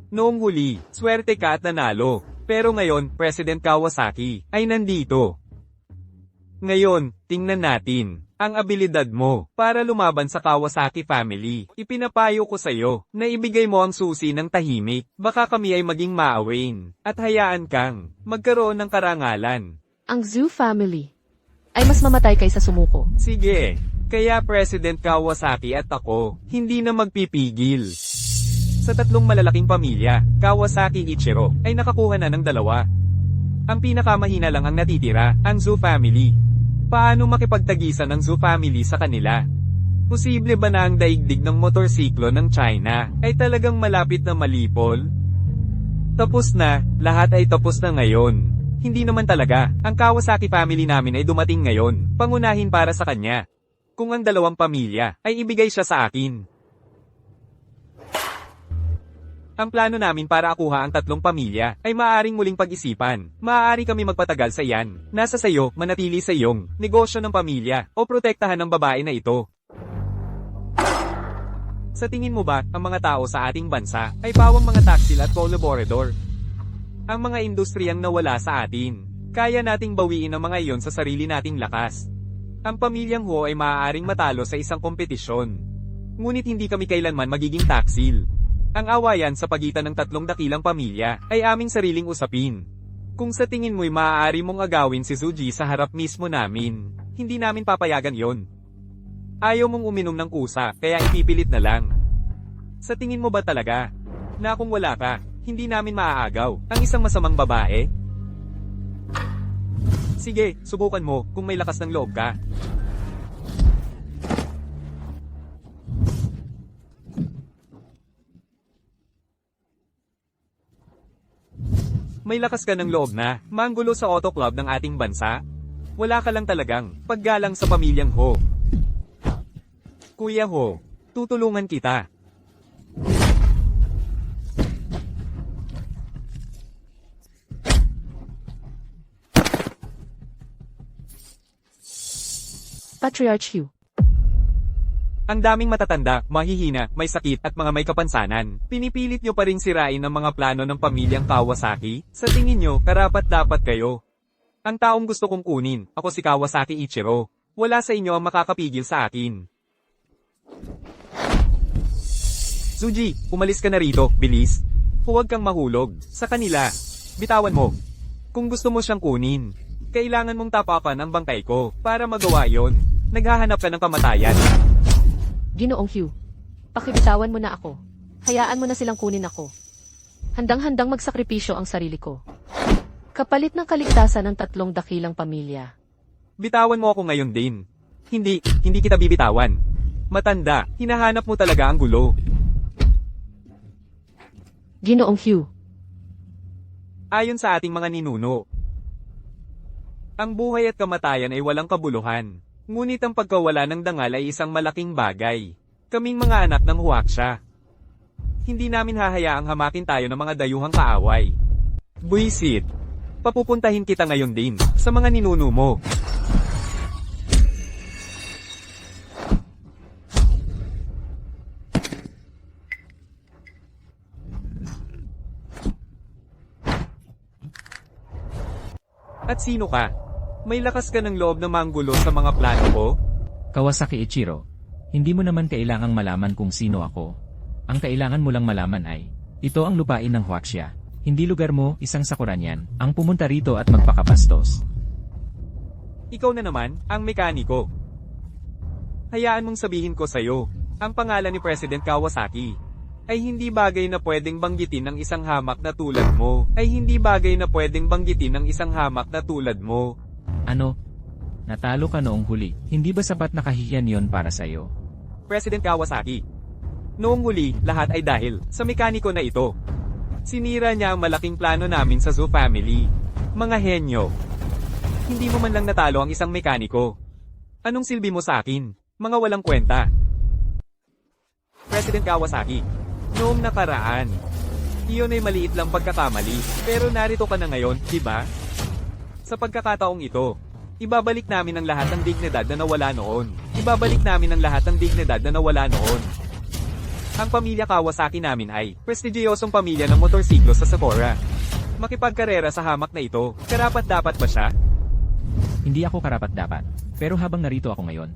Noong huli, swerte ka at nanalo. Pero ngayon, President Kawasaki ay nandito. Ngayon, tingnan natin ang abilidad mo para lumaban sa Kawasaki family. Ipinapayo ko sa iyo na ibigay mo ang susi ng tahimik. Baka kami ay maging maawain at hayaan kang magkaroon ng karangalan. Ang Zhu family ay mas mamatay kaysa sumuko. Sige, kaya President Kawasaki at ako hindi na magpipigil. Sa 3 malalaking pamilya, Kawasaki Ichiro ay nakakuha na ng 2. Ang pinakamahina lang ang natitira, ang Zhu family. Paano makipagtagisan ng Zhu family sa kanila? Posible ba na ang daigdig ng motorsiklo ng China ay talagang malapit na malipol? Tapos na, lahat ay tapos na ngayon. Hindi naman talaga, ang Kawasaki family namin ay dumating ngayon, pangunahin para sa kanya. Kung ang 2 pamilya ay ibigay siya sa akin. Ang plano namin para akuha ang 3 pamilya ay maaaring muling pag-isipan. Maaari kami magpatagal sa iyan. Nasa sayo, manatili sa iyong negosyo ng pamilya o protektahan ng babae na ito. Sa tingin mo ba, ang mga tao sa ating bansa ay pawang mga taksil at kolaborador? Ang mga industriyang nawala sa atin. Kaya nating bawiin ang mga iyon sa sarili nating lakas. Ang pamilyang Ho ay maaaring matalo sa isang kompetisyon. Ngunit hindi kami kailanman magiging taksil. Ang awayan sa pagitan ng 3 dakilang pamilya ay aming sariling usapin. Kung sa tingin mo'y maaari mong agawin si Zuji sa harap mismo namin, hindi namin papayagan yon. Ayaw mong uminom ng kusa, kaya ipipilit na lang. Sa tingin mo ba talaga, na kung wala ka, hindi namin maaagaw ang isang masamang babae? Sige, subukan mo kung may lakas ng loob ka. May lakas ka ng loob na manggulo sa auto club ng ating bansa? Wala ka lang talagang paggalang sa pamilyang Ho. Kuya Ho, tutulungan kita. Patriarch Hugh. Ang daming matatanda, mahihina, may sakit at mga may kapansanan. Pinipilit nyo pa ring sirain ang mga plano ng pamilyang Kawasaki? Sa tingin nyo, karapat-dapat kayo. Ang taong gusto kong kunin, ako si Kawasaki Ichiro. Wala sa inyo ang makakapigil sa akin. Zuji, umalis ka na rito, bilis. Huwag kang mahulog. Sa kanila. Bitawan mo. Kung gusto mo siyang kunin, kailangan mong tapakan ang bangkay ko para magawa yon. Naghahanap ka ng kamatayan. Ginoong Hugh, pakibitawan mo na ako. Hayaan mo na silang kunin ako. Handang-handang magsakripisyo ang sarili ko. Kapalit ng kaligtasan ng 3 dakilang pamilya. Bitawan mo ako ngayon din. Hindi kita bibitawan. Matanda, hinahanap mo talaga ang gulo. Ginoong Hugh, Ayon sa ating mga ninuno, ang buhay at kamatayan ay walang kabuluhan. Ngunit ang pagkawala ng dangal ay isang malaking bagay. Kaming mga anak ng Huaxia. Hindi namin hahayaang hamakin tayo ng mga dayuhang kaaway. Buisit, papupuntahin kita ngayon din sa mga ninuno mo. At sino ka? May lakas ka ng loob na manggulo sa mga plano ko? Kawasaki Ichiro, hindi mo naman kailangang malaman kung sino ako. Ang kailangan mo lang malaman ay, ito ang lupain ng Huaxia. Hindi lugar mo, isang sakuran yan, ang pumunta rito at magpakabastos. Ikaw na naman, ang mekaniko. Hayaan mong sabihin ko sa'yo, ang pangalan ni President Kawasaki ay hindi bagay na pwedeng banggitin ng isang hamak na tulad mo. Ano? Natalo ka noong huli, hindi ba sapat na kahihiyan yon para sa'yo? President Kawasaki. Noong huli, lahat ay dahil sa mekaniko na ito. Sinira niya ang malaking plano namin sa Zhu family. Mga henyo. Hindi mo man lang natalo ang isang mekaniko. Anong silbi mo sa akin? Mga walang kwenta. President Kawasaki. Noong nakaraan, iyon ay maliit lang pagkakamali, pero narito ka na ngayon, di ba? Sa pagkakataong ito, ibabalik namin ang lahat ng dignidad na nawala noon. Ang pamilya Kawasaki namin ay prestigyosong pamilya ng motorsiklo sa Sakura. Makipagkarera sa hamak na ito, karapat-dapat ba siya? Hindi ako karapat-dapat, pero habang narito ako ngayon,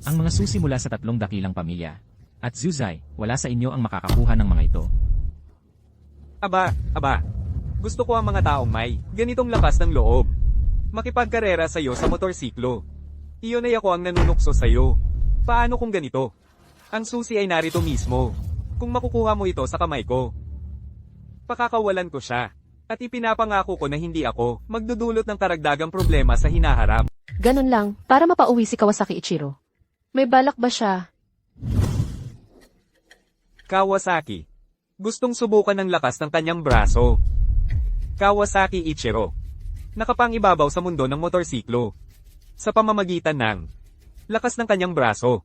ang mga susi mula sa 3 dakilang pamilya, at Zuzai, wala sa inyo ang makakakuha ng mga ito. Aba. Gusto ko ang mga taong may ganitong lakas ng loob. Makipagkarera sa'yo sa motorsiklo. Iyon ay ako ang nanunukso sa'yo. Paano kung ganito? Ang susi ay narito mismo. Kung makukuha mo ito sa kamay ko, pakakawalan ko siya. At ipinapangako ko na hindi ako magdudulot ng karagdagang problema sa hinaharap. ganun lang, para mapauwi si Kawasaki Ichiro. May balak ba siya? Kawasaki. Gustong subukan ng lakas ng kanyang braso. Kawasaki Ichiro. Nakapangibabaw sa mundo ng motorsiklo. Sa pamamagitan ng lakas ng kanyang braso.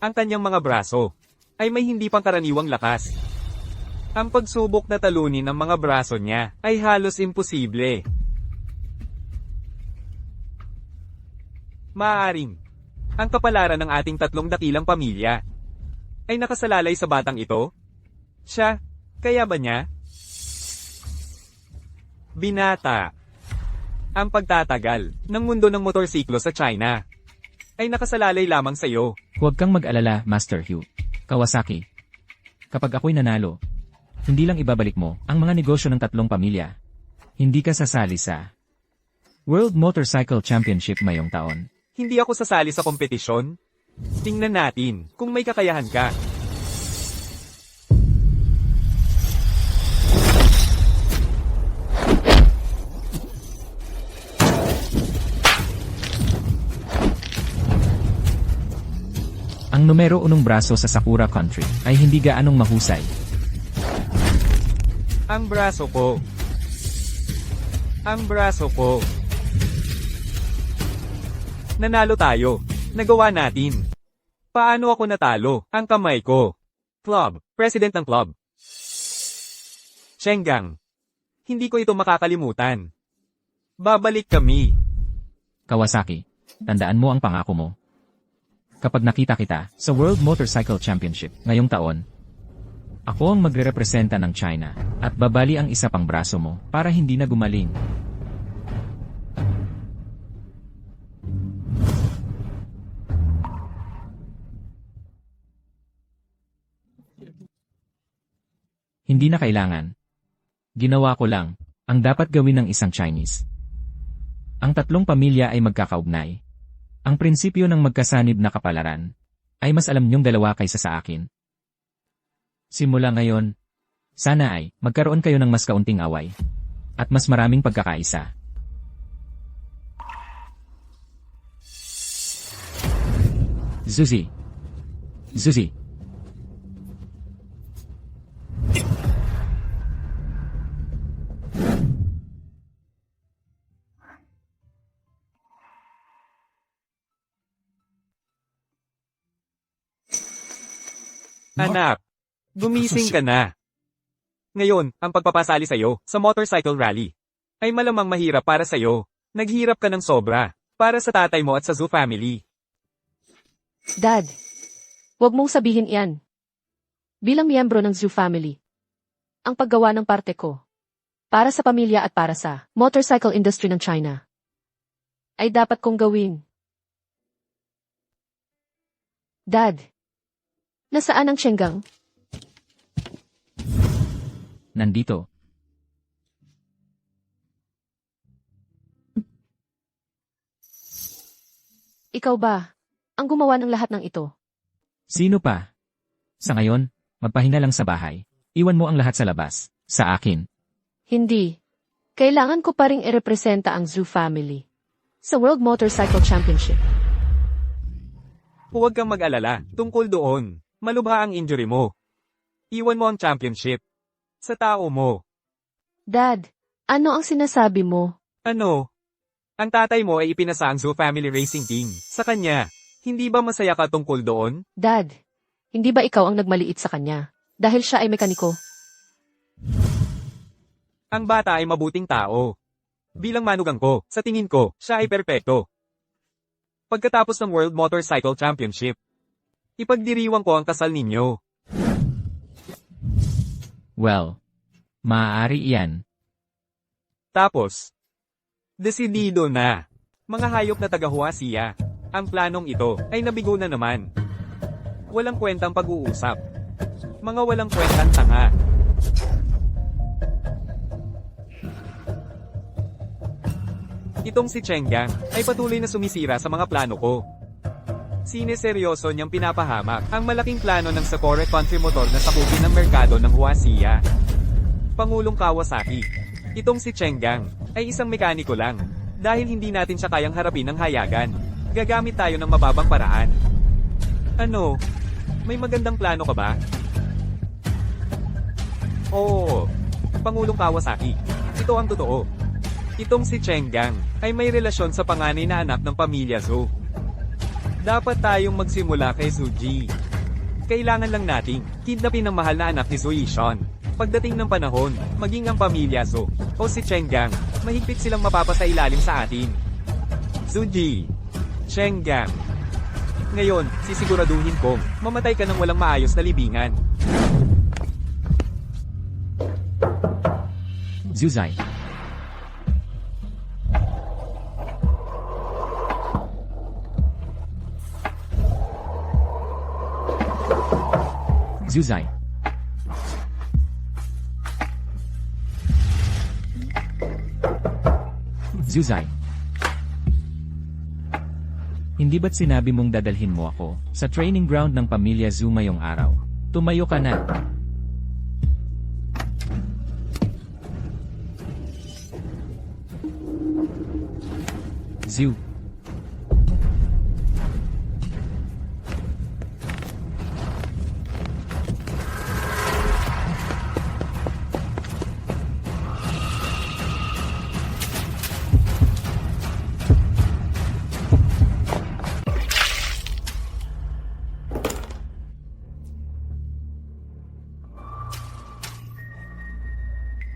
Ang kanyang mga braso ay may hindi pangkaraniwang lakas. Ang pagsubok na talunin ng mga braso niya ay halos imposible. Maaaring ang kapalaran ng ating 3 dakilang pamilya ay nakasalalay sa batang ito? Siya, kaya ba niya? Binata. Ang pagtatagal ng mundo ng motorsiklo sa China ay nakasalalay lamang sa iyo. Huwag kang mag-alala, Master Hugh. Kawasaki. Kapag ako'y nanalo, hindi lang ibabalik mo ang mga negosyo ng 3 pamilya. Hindi ka sasali sa World Motorcycle Championship ngayong taon. Hindi ako sasali sa kompetisyon. Tingnan natin kung may kakayahan ka. Ang numero 1 braso sa Sakura Country ay hindi gaanong mahusay. Ang braso ko. Nanalo tayo. Nagawa natin. Paano ako natalo? Ang kamay ko. Club. President ng club. Chenggang. Hindi ko ito makakalimutan. Babalik kami. Kawasaki, tandaan mo ang pangako mo. Kapag nakita kita sa World Motorcycle Championship ngayong taon, ako ang magrerepresenta ng China at babali ang isa pang braso mo para hindi na gumaling. Hindi na kailangan. Ginawa ko lang ang dapat gawin ng isang Chinese. Ang 3 pamilya ay magkakaugnay. Ang prinsipyo ng magkasanib na kapalaran ay mas alam niyong dalawa kaysa sa akin. Simula ngayon, Sana ay, magkaroon kayo ng mas kaunting away. At mas maraming pagkakaisa. Zuzi. Zuzi. Anak, gumising ka na. Ngayon, ang pagpapasali sa'yo sa motorcycle rally ay malamang mahirap para sa'yo. Naghirap ka ng sobra para sa tatay mo at sa Zoo family. Dad, huwag mong sabihin iyan. Bilang miyembro ng Zoo family, ang paggawa ng parte ko, para sa pamilya at para sa motorcycle industry ng China, ay dapat kong gawin. Dad, nasaan ang Chenggang? Nandito. Ikaw ba ang gumawa ng lahat ng ito? Sino pa? Sa ngayon, magpahinga lang sa bahay. Iwan mo ang lahat sa labas. Sa akin. Hindi. Kailangan ko pa ring irepresenta ang Zoo family sa World Motorcycle Championship. Huwag kang mag-alala tungkol doon. Malubha ang injury mo. Iwan mo ang championship sa tao mo. Dad, ano ang sinasabi mo? Ano? Ang tatay mo ay ipinasa ang Zoo Family Racing Team sa kanya. Hindi ba masaya ka tungkol doon? Dad, hindi ba ikaw ang nagmaliit sa kanya? Dahil siya ay mekaniko. Ang bata ay mabuting tao. Bilang manugang ko, sa tingin ko, siya ay perpekto. Pagkatapos ng World Motorcycle Championship, ipagdiriwang ko ang kasal ninyo. Well, maaari iyan. Tapos, desidido na. Mga hayop na taga-Huasia. Ang planong ito ay nabigo na naman. Walang kwentang pag-uusap. Mga walang kwentang tanga. Itong si Chenggang ay patuloy na sumisira sa mga plano ko. Sineseryoso niyang pinapahamak ang malaking plano ng Sakura Country Motor na sakupin ng merkado ng Huasia. Pangulong Kawasaki. Itong si Chenggang ay isang mekaniko lang. Dahil hindi natin siya kayang harapin ng hayagan, gagamit tayo ng mababang paraan. Ano? May magandang plano ka ba? Oo. Pangulong Kawasaki. Ito ang totoo. Itong si Chenggang ay may relasyon sa panganay na anak ng pamilya Zhou. Dapat tayong magsimula kay Suji. Kailangan lang nating kidnapin ang mahal na anak ni Zhou Yishun. Pagdating ng panahon, maging ang pamilya Zhou o si Chenggang, mahigpit silang mapapasailalim sa atin. Suji. Chenggang. Ngayon, sisiguraduhin kong mamatay ka ng walang maayos na libingan. Zuzai. Zuzai. Zuzai. Hindi ba't sinabi mong dadalhin mo ako sa training ground ng pamilya Zhu ngayong araw? Tumayo ka na. Zhu.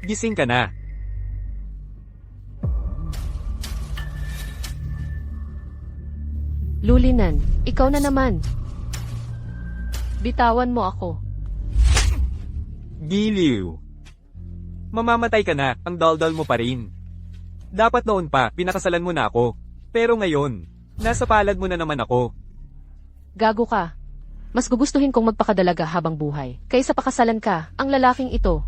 Gising ka na. Lulinan, ikaw na naman. Bitawan mo ako. Giliw. Mamamatay ka na, ang daldal mo pa rin. Dapat noon pa, pinakasalan mo na ako. Pero ngayon, nasa palad mo na naman ako. Gago ka. Mas gugustuhin kong magpakadalaga habang buhay, kaysa pakasalan ka, ang lalaking ito.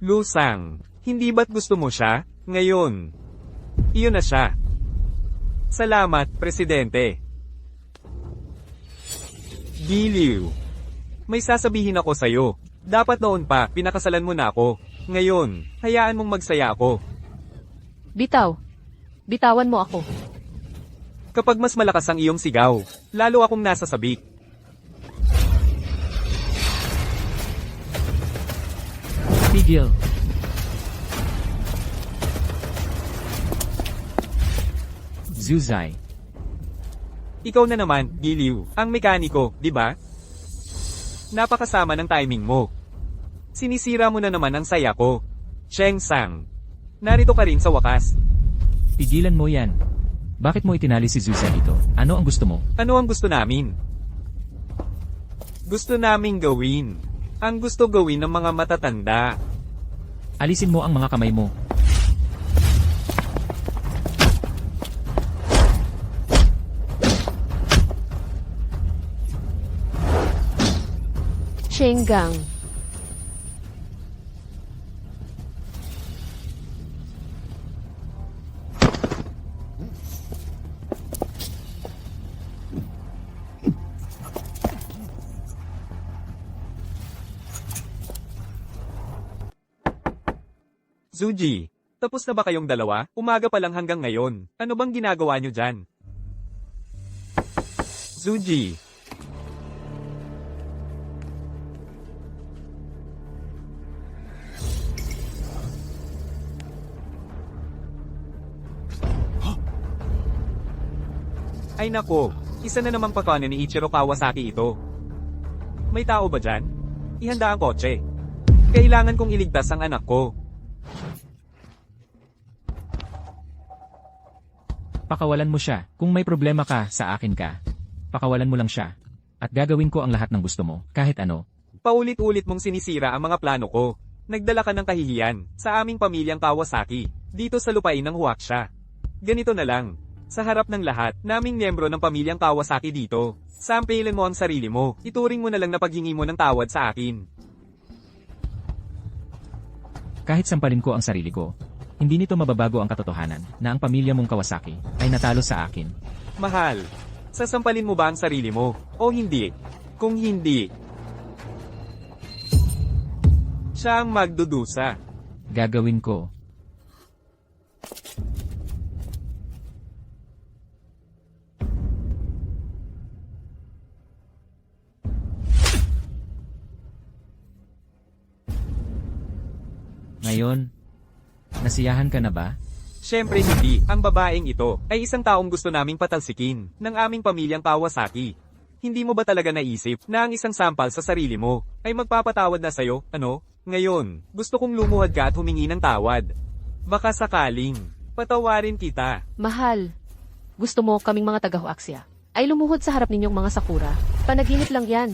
Lusang, hindi ba't gusto mo siya? Ngayon. Iyon na siya. Salamat, Presidente. Giliw. May sasabihin ako sa'yo. Dapat noon pa, pinakasalan mo na ako. Ngayon, hayaan mong magsaya ako. Bitaw. Bitawan mo ako. Kapag mas malakas ang iyong sigaw, lalo akong nasa sabik. Tigil. Zuzai. Ikaw na naman, Giliw, ang mekaniko, di ba? Napakasama ng timing mo. Sinisira mo na naman ang saya ko. Cheng Sang. Narito ka rin sa wakas. Tigilan mo yan. Bakit mo itinali si Zuzai dito? Ano ang gusto mo? Ano ang gusto namin? Gusto naming gawin. Ang gusto gawin ng mga matatanda. Alisin mo ang mga kamay mo. Shengang. Zuji, tapos na ba kayong dalawa? Umaga pa lang hanggang ngayon. Ano bang ginagawa nyo dyan? Zuji. Ay nako, isa na namang pakanan ni Ichiro Kawasaki ito. May tao ba dyan? Ihanda ang kotse. Kailangan kong iligtas ang anak ko. Pakawalan mo siya. Kung may problema ka, sa akin ka. Pakawalan mo lang siya. At gagawin ko ang lahat ng gusto mo, kahit ano. Paulit-ulit mong sinisira ang mga plano ko. Nagdala ka ng kahihiyan sa aming pamilyang Kawasaki, dito sa lupain ng Huaksha. Ganito na lang. Sa harap ng lahat, naming miyembro ng pamilyang Kawasaki dito. Sampilin mo ang sarili mo. Ituring mo na lang na paghingi mo ng tawad sa akin. Kahit sampalin ko ang sarili ko, hindi nito mababago ang katotohanan na ang pamilya mong Kawasaki ay natalo sa akin. Mahal, sasampalin mo ba ang sarili mo? O hindi? Kung hindi, siya ang magdudusa. Gagawin ko. Ngayon, nasiyahan ka na ba? Siyempre hindi, ang babaeng ito ay isang taong gusto naming patalsikin ng aming pamilyang Kawasaki. Hindi mo ba talaga naisip na ang isang sampal sa sarili mo ay magpapatawad na sa'yo, ano? Ngayon, gusto kong lumuhad ka at humingi ng tawad. Baka sakaling, patawarin kita. Mahal. Gusto mo kaming mga taga-Huaksya ay lumuhod sa harap ninyong mga sakura. Panaginip lang yan.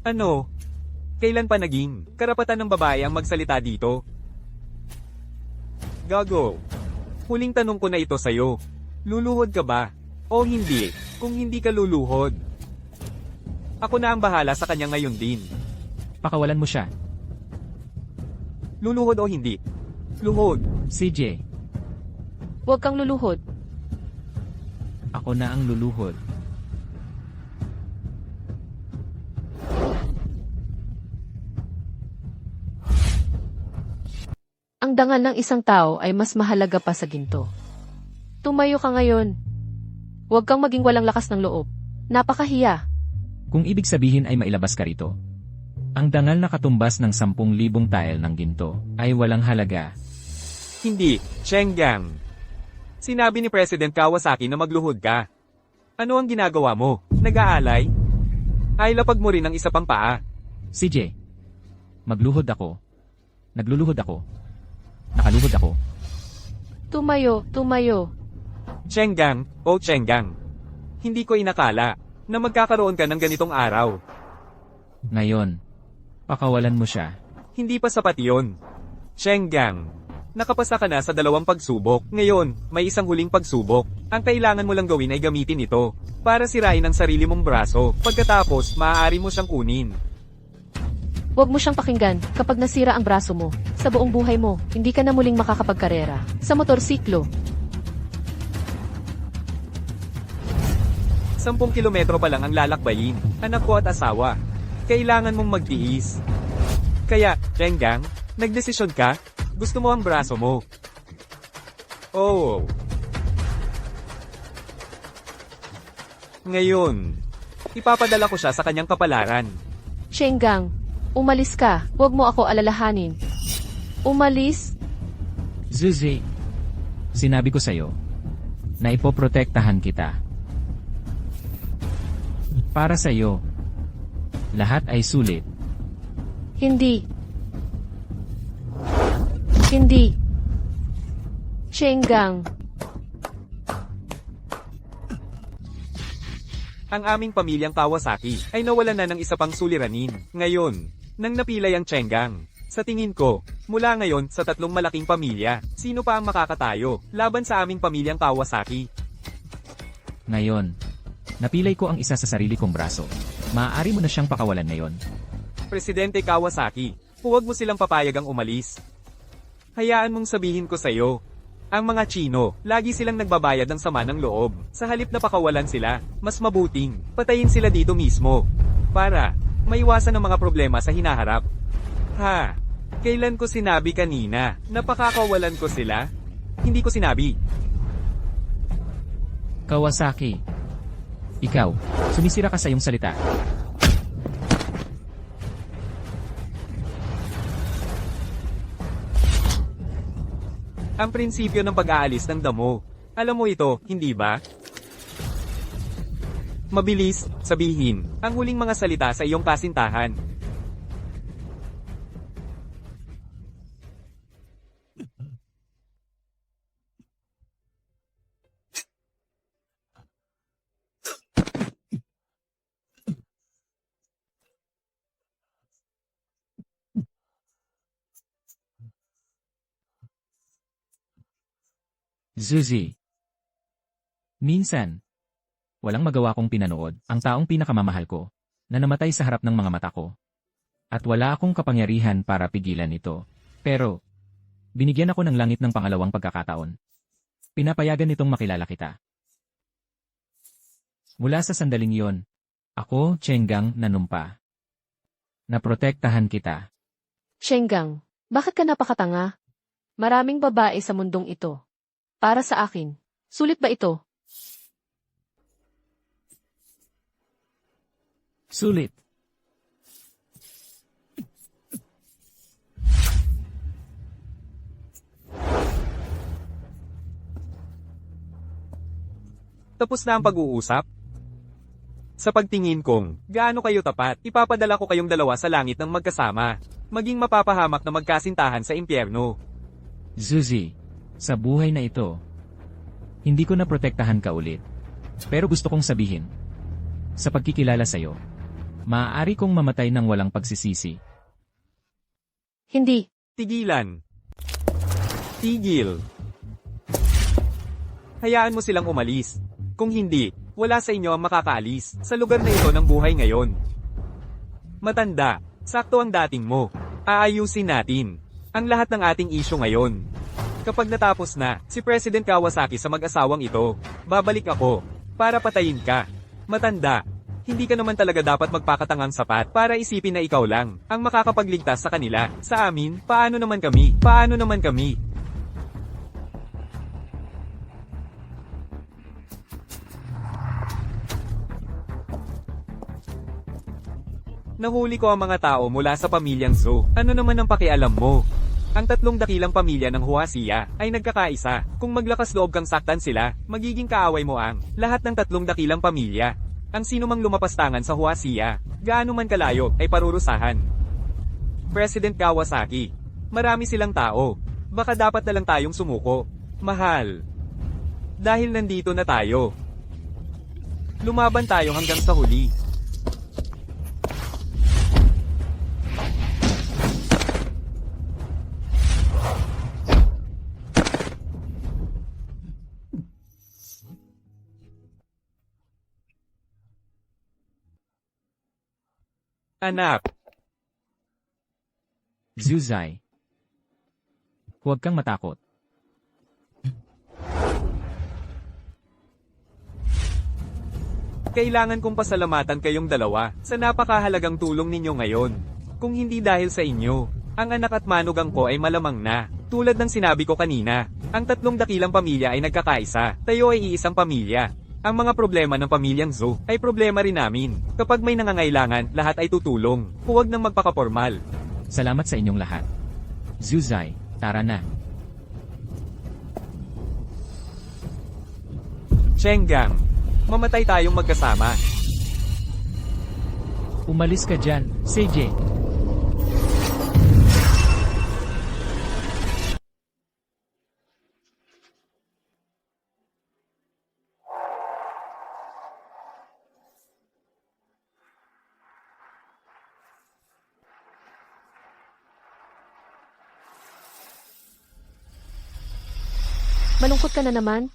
Ano? Kailan pa naging karapatan ng babae ang magsalita dito? Gago. Huling tanong ko na ito sa'yo. Luluhod ka ba? O hindi? Kung hindi ka luluhod, ako na ang bahala sa kanya ngayon din. Pakawalan mo siya. Luluhod o hindi? Luhod. CJ, Huwag kang luluhod. ako na ang luluhod. Ang dangal ng isang tao ay mas mahalaga pa sa ginto. Tumayo ka ngayon. Huwag kang maging walang lakas ng loob. Napakahiya. Kung ibig sabihin ay mailabas ka rito, ang dangal na katumbas ng 10,000 tile ng ginto ay walang halaga. Hindi, Chenggang. Sinabi ni President Kawasaki na magluhod ka. Ano ang ginagawa mo? Nag-aalay? Ay lapag mo rin ang isa pang paa. CJ, magluhod ako. Nagluluhod ako. Nakaluhod ako. Tumayo, tumayo. Chenggang, o Chenggang. Hindi ko inakala na magkakaroon ka ng ganitong araw. Ngayon, pakawalan mo siya. Hindi pa sapat yun. Chenggang, nakapasa ka na sa 2 pagsubok. Ngayon, may isang huling pagsubok. Ang kailangan mo lang gawin ay gamitin ito para sirain ang sarili mong braso. Pagkatapos, maaari mo siyang kunin. Huwag mo siyang pakinggan kapag nasira ang braso mo. Sa buong buhay mo, hindi ka na muling makakapagkarera. Sa motorsiklo. 10 kilometro pa lang ang lalakbayin. Anak ko at asawa. Kailangan mong magtiis. Kaya, Chenggang, nagdesisyon ka? Gusto mo ang braso mo? Oh. Ngayon, ipapadala ko siya sa kanyang kapalaran. Chenggang, umalis ka. Huwag mo ako alalahanin. Umalis? Zuzi, sinabi ko sa'yo na ipoprotektahan kita. Para sa'yo, lahat ay sulit. Hindi. Hindi. Chenggang, Ang aming pamilyang Kawasaki ay nawalan na ng isa pang suliranin. Ngayon, nang napilay ang Chenggang. Sa tingin ko, mula ngayon sa tatlong malaking pamilya, sino pa ang makakatayo laban sa aming pamilyang Kawasaki? Ngayon, napilay ko ang isa sa sarili kong braso. Maaari mo na siyang pakawalan ngayon. Presidente Kawasaki, huwag mo silang papayagang umalis. Hayaan mong sabihin ko sa'yo. Ang mga Chino, lagi silang nagbabayad ng sama ng loob. Sa halip na pakawalan sila, mas mabuting patayin sila dito mismo. Para maiwasan ang mga problema sa hinaharap. Ha? Kailan ko sinabi kanina na pakakawalan ko sila? Hindi ko sinabi. Kawasaki, ikaw, sumisira ka sa iyong salita. Ang prinsipyo ng pag-aalis ng damo. Alam mo ito, hindi ba? Mabilis, sabihin, ang huling mga salita sa iyong kasintahan. Zuzi. Minsan, walang magawa kong pinanood ang taong pinakamamahal ko na namatay sa harap ng mga mata ko. At wala akong kapangyarihan para pigilan ito. Pero, binigyan ako ng langit ng pangalawang pagkakataon. Pinapayagan nitong makilala kita. Mula sa sandaling iyon, ako, Chenggang, nanumpa. Naprotektahan kita. Chenggang, bakit ka napakatanga? Maraming babae sa mundong ito. Para sa akin, sulit ba ito? Sulit. Tapos na ang pag-uusap? Sa pagtingin kong, gaano kayo tapat, ipapadala ko kayong dalawa sa langit ng magkasama. Maging mapapahamak na magkasintahan sa impyerno. Zuzi, sa buhay na ito, hindi ko na protektahan ka ulit. Pero gusto kong sabihin, sa pagkikilala sa'yo, maaari kong mamatay ng walang pagsisisi. Hindi. Tigilan. Tigil. Hayaan mo silang umalis. Kung hindi, wala sa inyo ang makakaalis sa lugar na ito ng buhay ngayon. Matanda, sakto ang dating mo. Aayusin natin ang lahat ng ating isyu ngayon. Kapag natapos na, si President Kawasaki sa mag-asawang ito, babalik ako, para patayin ka. Matanda, hindi ka naman talaga dapat magpakatangang sapat para isipin na ikaw lang ang makakapagligtas sa kanila. Sa amin, paano naman kami? Paano naman kami? Nahuli ko ang mga tao mula sa pamilyang Zhou. Ano naman ang pakialam mo? Ang tatlong dakilang pamilya ng Huaxia ay nagkakaisa. Kung maglakas loob kang saktan sila, magiging kaaway mo ang lahat ng tatlong dakilang pamilya. Ang sino mang lumapastangan sa Huaxia, gaano man kalayo, ay parurusahan. President Kawasaki, marami silang tao. Baka dapat na lang tayong sumuko. Mahal. Dahil nandito na tayo. Lumaban tayo hanggang sa huli. Anak. Zuzai, huwag kang matakot. Kailangan kong pasalamatan kayong dalawa sa napakahalagang tulong ninyo ngayon. Kung hindi dahil sa inyo, ang anak at manugang ko ay malamang na. Tulad ng sinabi ko kanina, ang tatlong dakilang pamilya ay nagkakaisa, tayo ay iisang pamilya. Ang mga problema ng pamilyang Zhou ay problema rin namin. Kapag may nangangailangan, lahat ay tutulong. Huwag nang magpakapormal. Salamat sa inyong lahat. Zuzai, tara na. Chenggang, mamatay tayong magkasama. Umalis ka dyan, CJ. Malungkot ka na naman?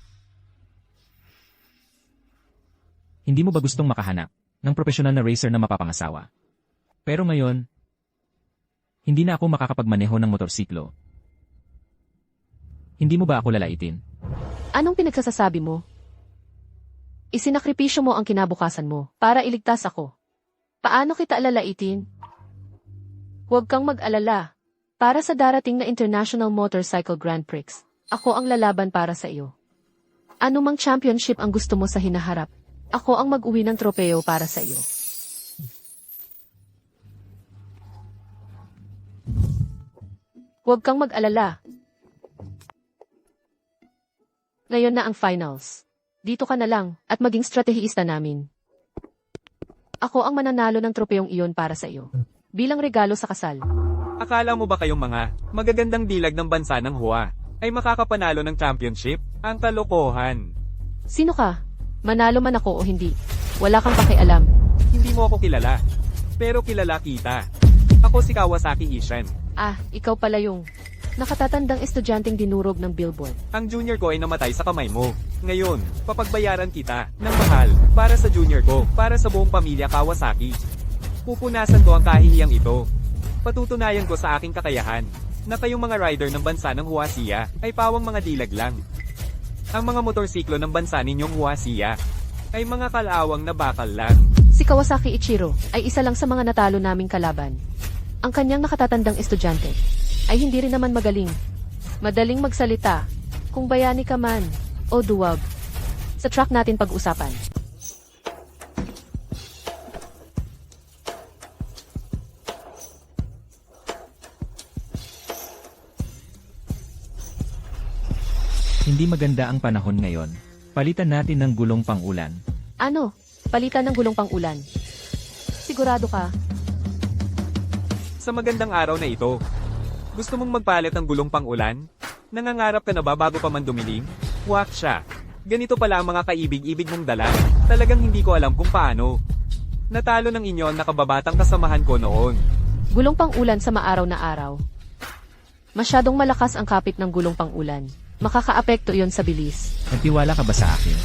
Hindi mo ba gustong makahanap ng profesional na racer na mapapangasawa? Pero ngayon, hindi na ako makakapagmaneho ng motorsiklo. Hindi mo ba ako lalaitin? Anong pinagsasasabi mo? Isinakripisyo mo ang kinabukasan mo para iligtas ako. Paano kita alalaitin? Huwag kang mag-alala. Para sa darating na International Motorcycle Grand Prix, ako ang lalaban para sa iyo. Anumang championship ang gusto mo sa hinaharap, ako ang mag-uwi ng tropeo para sa iyo. Huwag kang mag-alala. Ngayon na ang finals. Dito ka na lang at maging stratehista namin. Ako ang mananalo ng tropeong iyon para sa iyo. Bilang regalo sa kasal. Akala mo ba kayong mga magagandang dilag ng bansa ng Hua ay makakapanalo ng championship? Ang kalokohan. Sino ka? Manalo man ako o hindi. Wala kang pakialam. Hindi mo ako kilala. Pero kilala kita. Ako si Kawasaki Ishan. Ah, ikaw pala yung nakatatandang estudyanteng dinurog ng billboard. Ang junior ko ay namatay sa kamay mo. Ngayon, papagbayaran kita ng mahal para sa junior ko, para sa buong pamilya Kawasaki. Pupunasan ko ang kahihiyang ito. Patutunayan ko sa aking kakayahan na kayong mga rider ng bansa ng Huaxia ay pawang mga dilag lang. Ang mga motorsiklo ng bansa ninyong Huaxia ay mga kalawang na bakal lang. Si Kawasaki Ichiro ay isa lang sa mga natalo naming kalaban. Ang kanyang nakatatandang estudyante ay hindi rin naman magaling. Madaling magsalita, kung bayani ka man, o duwag. Sa track natin pag-usapan. Hindi maganda ang panahon ngayon. Palitan natin ng gulong pang-ulan. Ano? Palitan ng gulong pang-ulan. Sigurado ka? Sa magandang araw na ito, gusto mong magpalit ng gulong pang-ulan? Nangangarap ka na ba bago pa man dumilim? Huwag siya. Ganito pala ang mga kaibig-ibig mong dala. Talagang hindi ko alam kung paano. Natalo ng inyo ang nakababatang kasamahan ko noon. Gulong pang-ulan sa maaraw na araw. Masyadong malakas ang kapit ng gulong pang-ulan. Makakaapekto iyon sa bilis. Nagtiwala ka ba sa akin?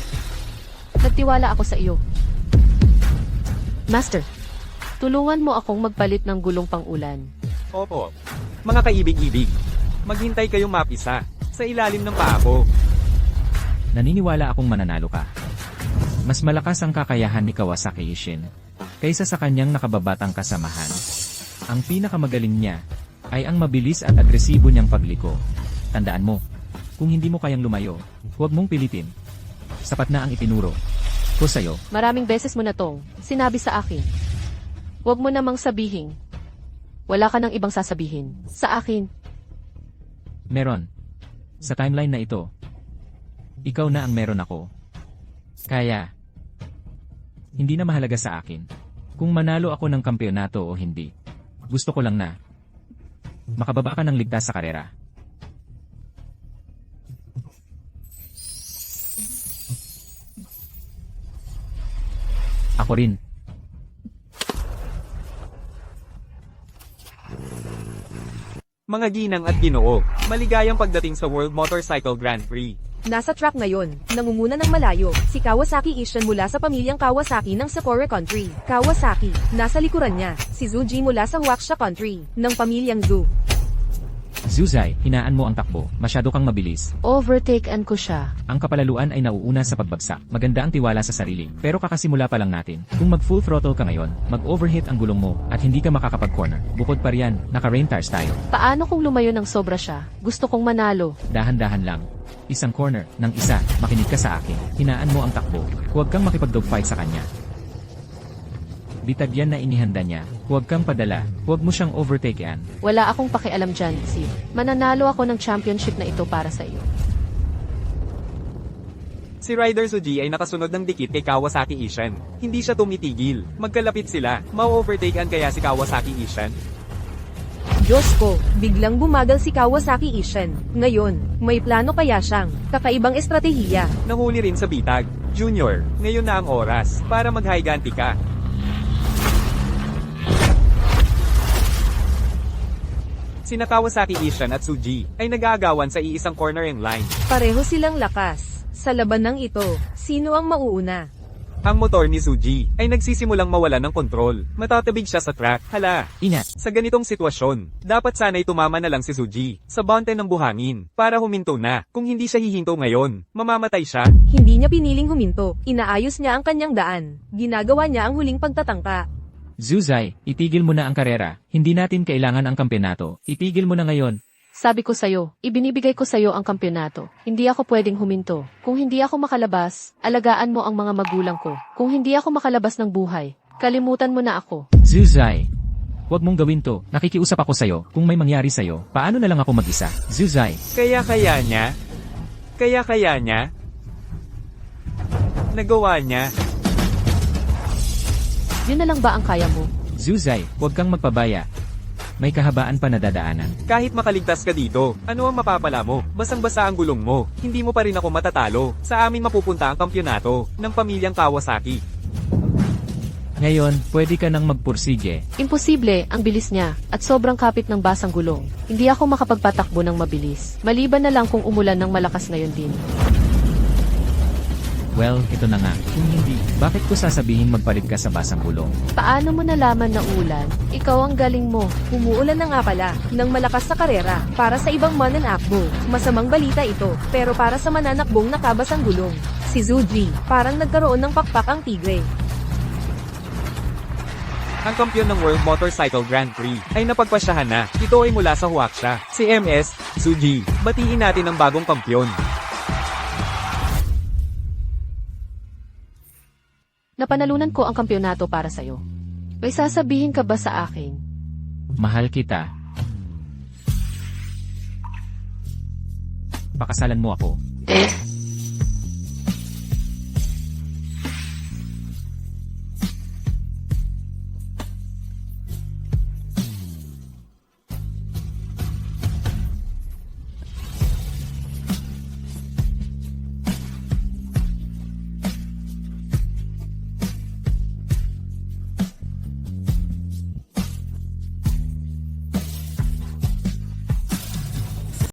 Nagtiwala ako sa iyo. Master, tulungan mo akong magpalit ng gulong pang-ulan. Opo. Mga kaibig-ibig, maghintay kayong mapisa sa ilalim ng paa ko. Naniniwala akong mananalo ka. Mas malakas ang kakayahan ni Kawasaki Ishin kaysa sa kanyang nakababatang kasamahan. Ang pinakamagaling niya ay ang mabilis at agresibo niyang pagliko. Tandaan mo, kung hindi mo kayang lumayo, huwag mong pilitin. Sapat na ang itinuro ko sa'yo. Maraming beses mo na tong sinabi sa akin. Huwag mo namang sabihin. Wala ka nang ibang sasabihin. Sa akin. Meron. Sa timeline na ito, ikaw na ang meron ako. Kaya, hindi na mahalaga sa akin kung manalo ako ng kampeonato o hindi. Gusto ko lang na makababa ka ng ligtas sa karera. Ako rin. Mga ginang at ginoo, maligayang pagdating sa World Motorcycle Grand Prix. Nasa track ngayon, nangunguna ng malayo, si Kawasaki Ishan mula sa pamilyang Kawasaki ng Sapporo Country. Kawasaki, nasa likuran niya, si Zuji mula sa Huaxia Country, ng pamilyang Zhu. Zuzai, hinaan mo ang takbo. Masyado kang mabilis. Overtakean ko siya. Ang kapalaluan ay nauuna sa pagbagsak. Maganda ang tiwala sa sarili. Pero kakasimula pa lang natin. Kung mag full throttle ka ngayon, mag-overheat ang gulong mo at hindi ka makakapag-corner. Bukod pa riyan, naka-rain tires tayo. Paano kung lumayo ng sobra siya? Gusto kong manalo. Dahan-dahan lang. Isang corner, ng isa, makinig ka sa akin. Hinaan mo ang takbo. Huwag kang makipag-dogfight sa kanya. Bitag yan na inihanda niya. Huwag kang padala. Huwag mo siyang overtakean. Wala akong pakialam dyan, Steve. Mananalo ako ng championship na ito para sa iyo. Si Rider Suji ay nakasunod ng dikit kay Kawasaki Ishan. Hindi siya tumitigil. Magkalapit sila. Mau-overtakean kaya si Kawasaki Ishan? Diyos ko, biglang bumagal si Kawasaki Ishan. Ngayon, may plano kaya siyang kakaibang estratehiya. Nahuli rin sa bitag. Junior, ngayon na ang oras para maghiganti ka. Sina Kawasaki Ishan at Suji ay nag-aagawan sa iisang cornering line. Pareho silang lakas. Sa labanang ito, sino ang mauuna? Ang motor ni Suji ay nagsisimulang mawala ng kontrol. Matatabig siya sa track. Hala, Ingat. sa ganitong sitwasyon, dapat sana'y tumama na lang si Suji sa bounty ng buhangin para huminto na. Kung hindi siya hihinto ngayon, mamamatay siya. Hindi niya piniling huminto. Inaayos niya ang kanyang daan. Ginagawa niya ang huling pagtatangka. Zuzai, itigil mo na ang karera. Hindi natin kailangan ang kampeonato. Itigil mo na ngayon. Sabi ko sa'yo, ibinibigay ko sa'yo ang kampyonato. Hindi ako pwedeng huminto. Kung hindi ako makalabas, alagaan mo ang mga magulang ko. Kung hindi ako makalabas ng buhay, kalimutan mo na ako. Zuzai, huwag mong gawin to. Nakikiusap ako sa'yo. Kung may mangyari sa'yo, paano na lang ako mag-isa? Zuzai, Kaya niya? Kaya niya? Nagawa niya? Yun na lang ba ang kaya mo? Zuzai, huwag kang magpabaya. May kahabaan pa na dadaanan. Kahit makaligtas ka dito, ano ang mapapala mo? Basang-basa ang gulong mo. Hindi mo pa rin ako matatalo. Sa amin mapupunta ang kampyonato ng pamilyang Kawasaki. Ngayon, pwede ka nang magpursige. Imposible, ang bilis niya, at sobrang kapit ng basang gulong. Hindi ako makapagpatakbo ng mabilis. Maliban na lang kung umulan ng malakas ngayon din. Well, ito na nga. Kung hindi, bakit ko sasabihin magpalit ka sa basang gulong? Paano mo nalaman na ulan? Ikaw ang galing mo. Umuulan na nga pala ng malakas sa karera para sa ibang mananakbo. Masamang balita ito, pero para sa mananakbong nakabasang gulong. Si Suji, parang nagkaroon ng pakpak ang tigre. Ang kampyon ng World Motorcycle Grand Prix ay napagpasyahan na. Ito ay mula sa Huaxia. Si MS, Suji. Batiin natin ang bagong kampyon. Napanalunan ko ang kampyonato para sa'yo. May sasabihin ka ba sa akin? Mahal kita. Pakasalan mo ako. Eh,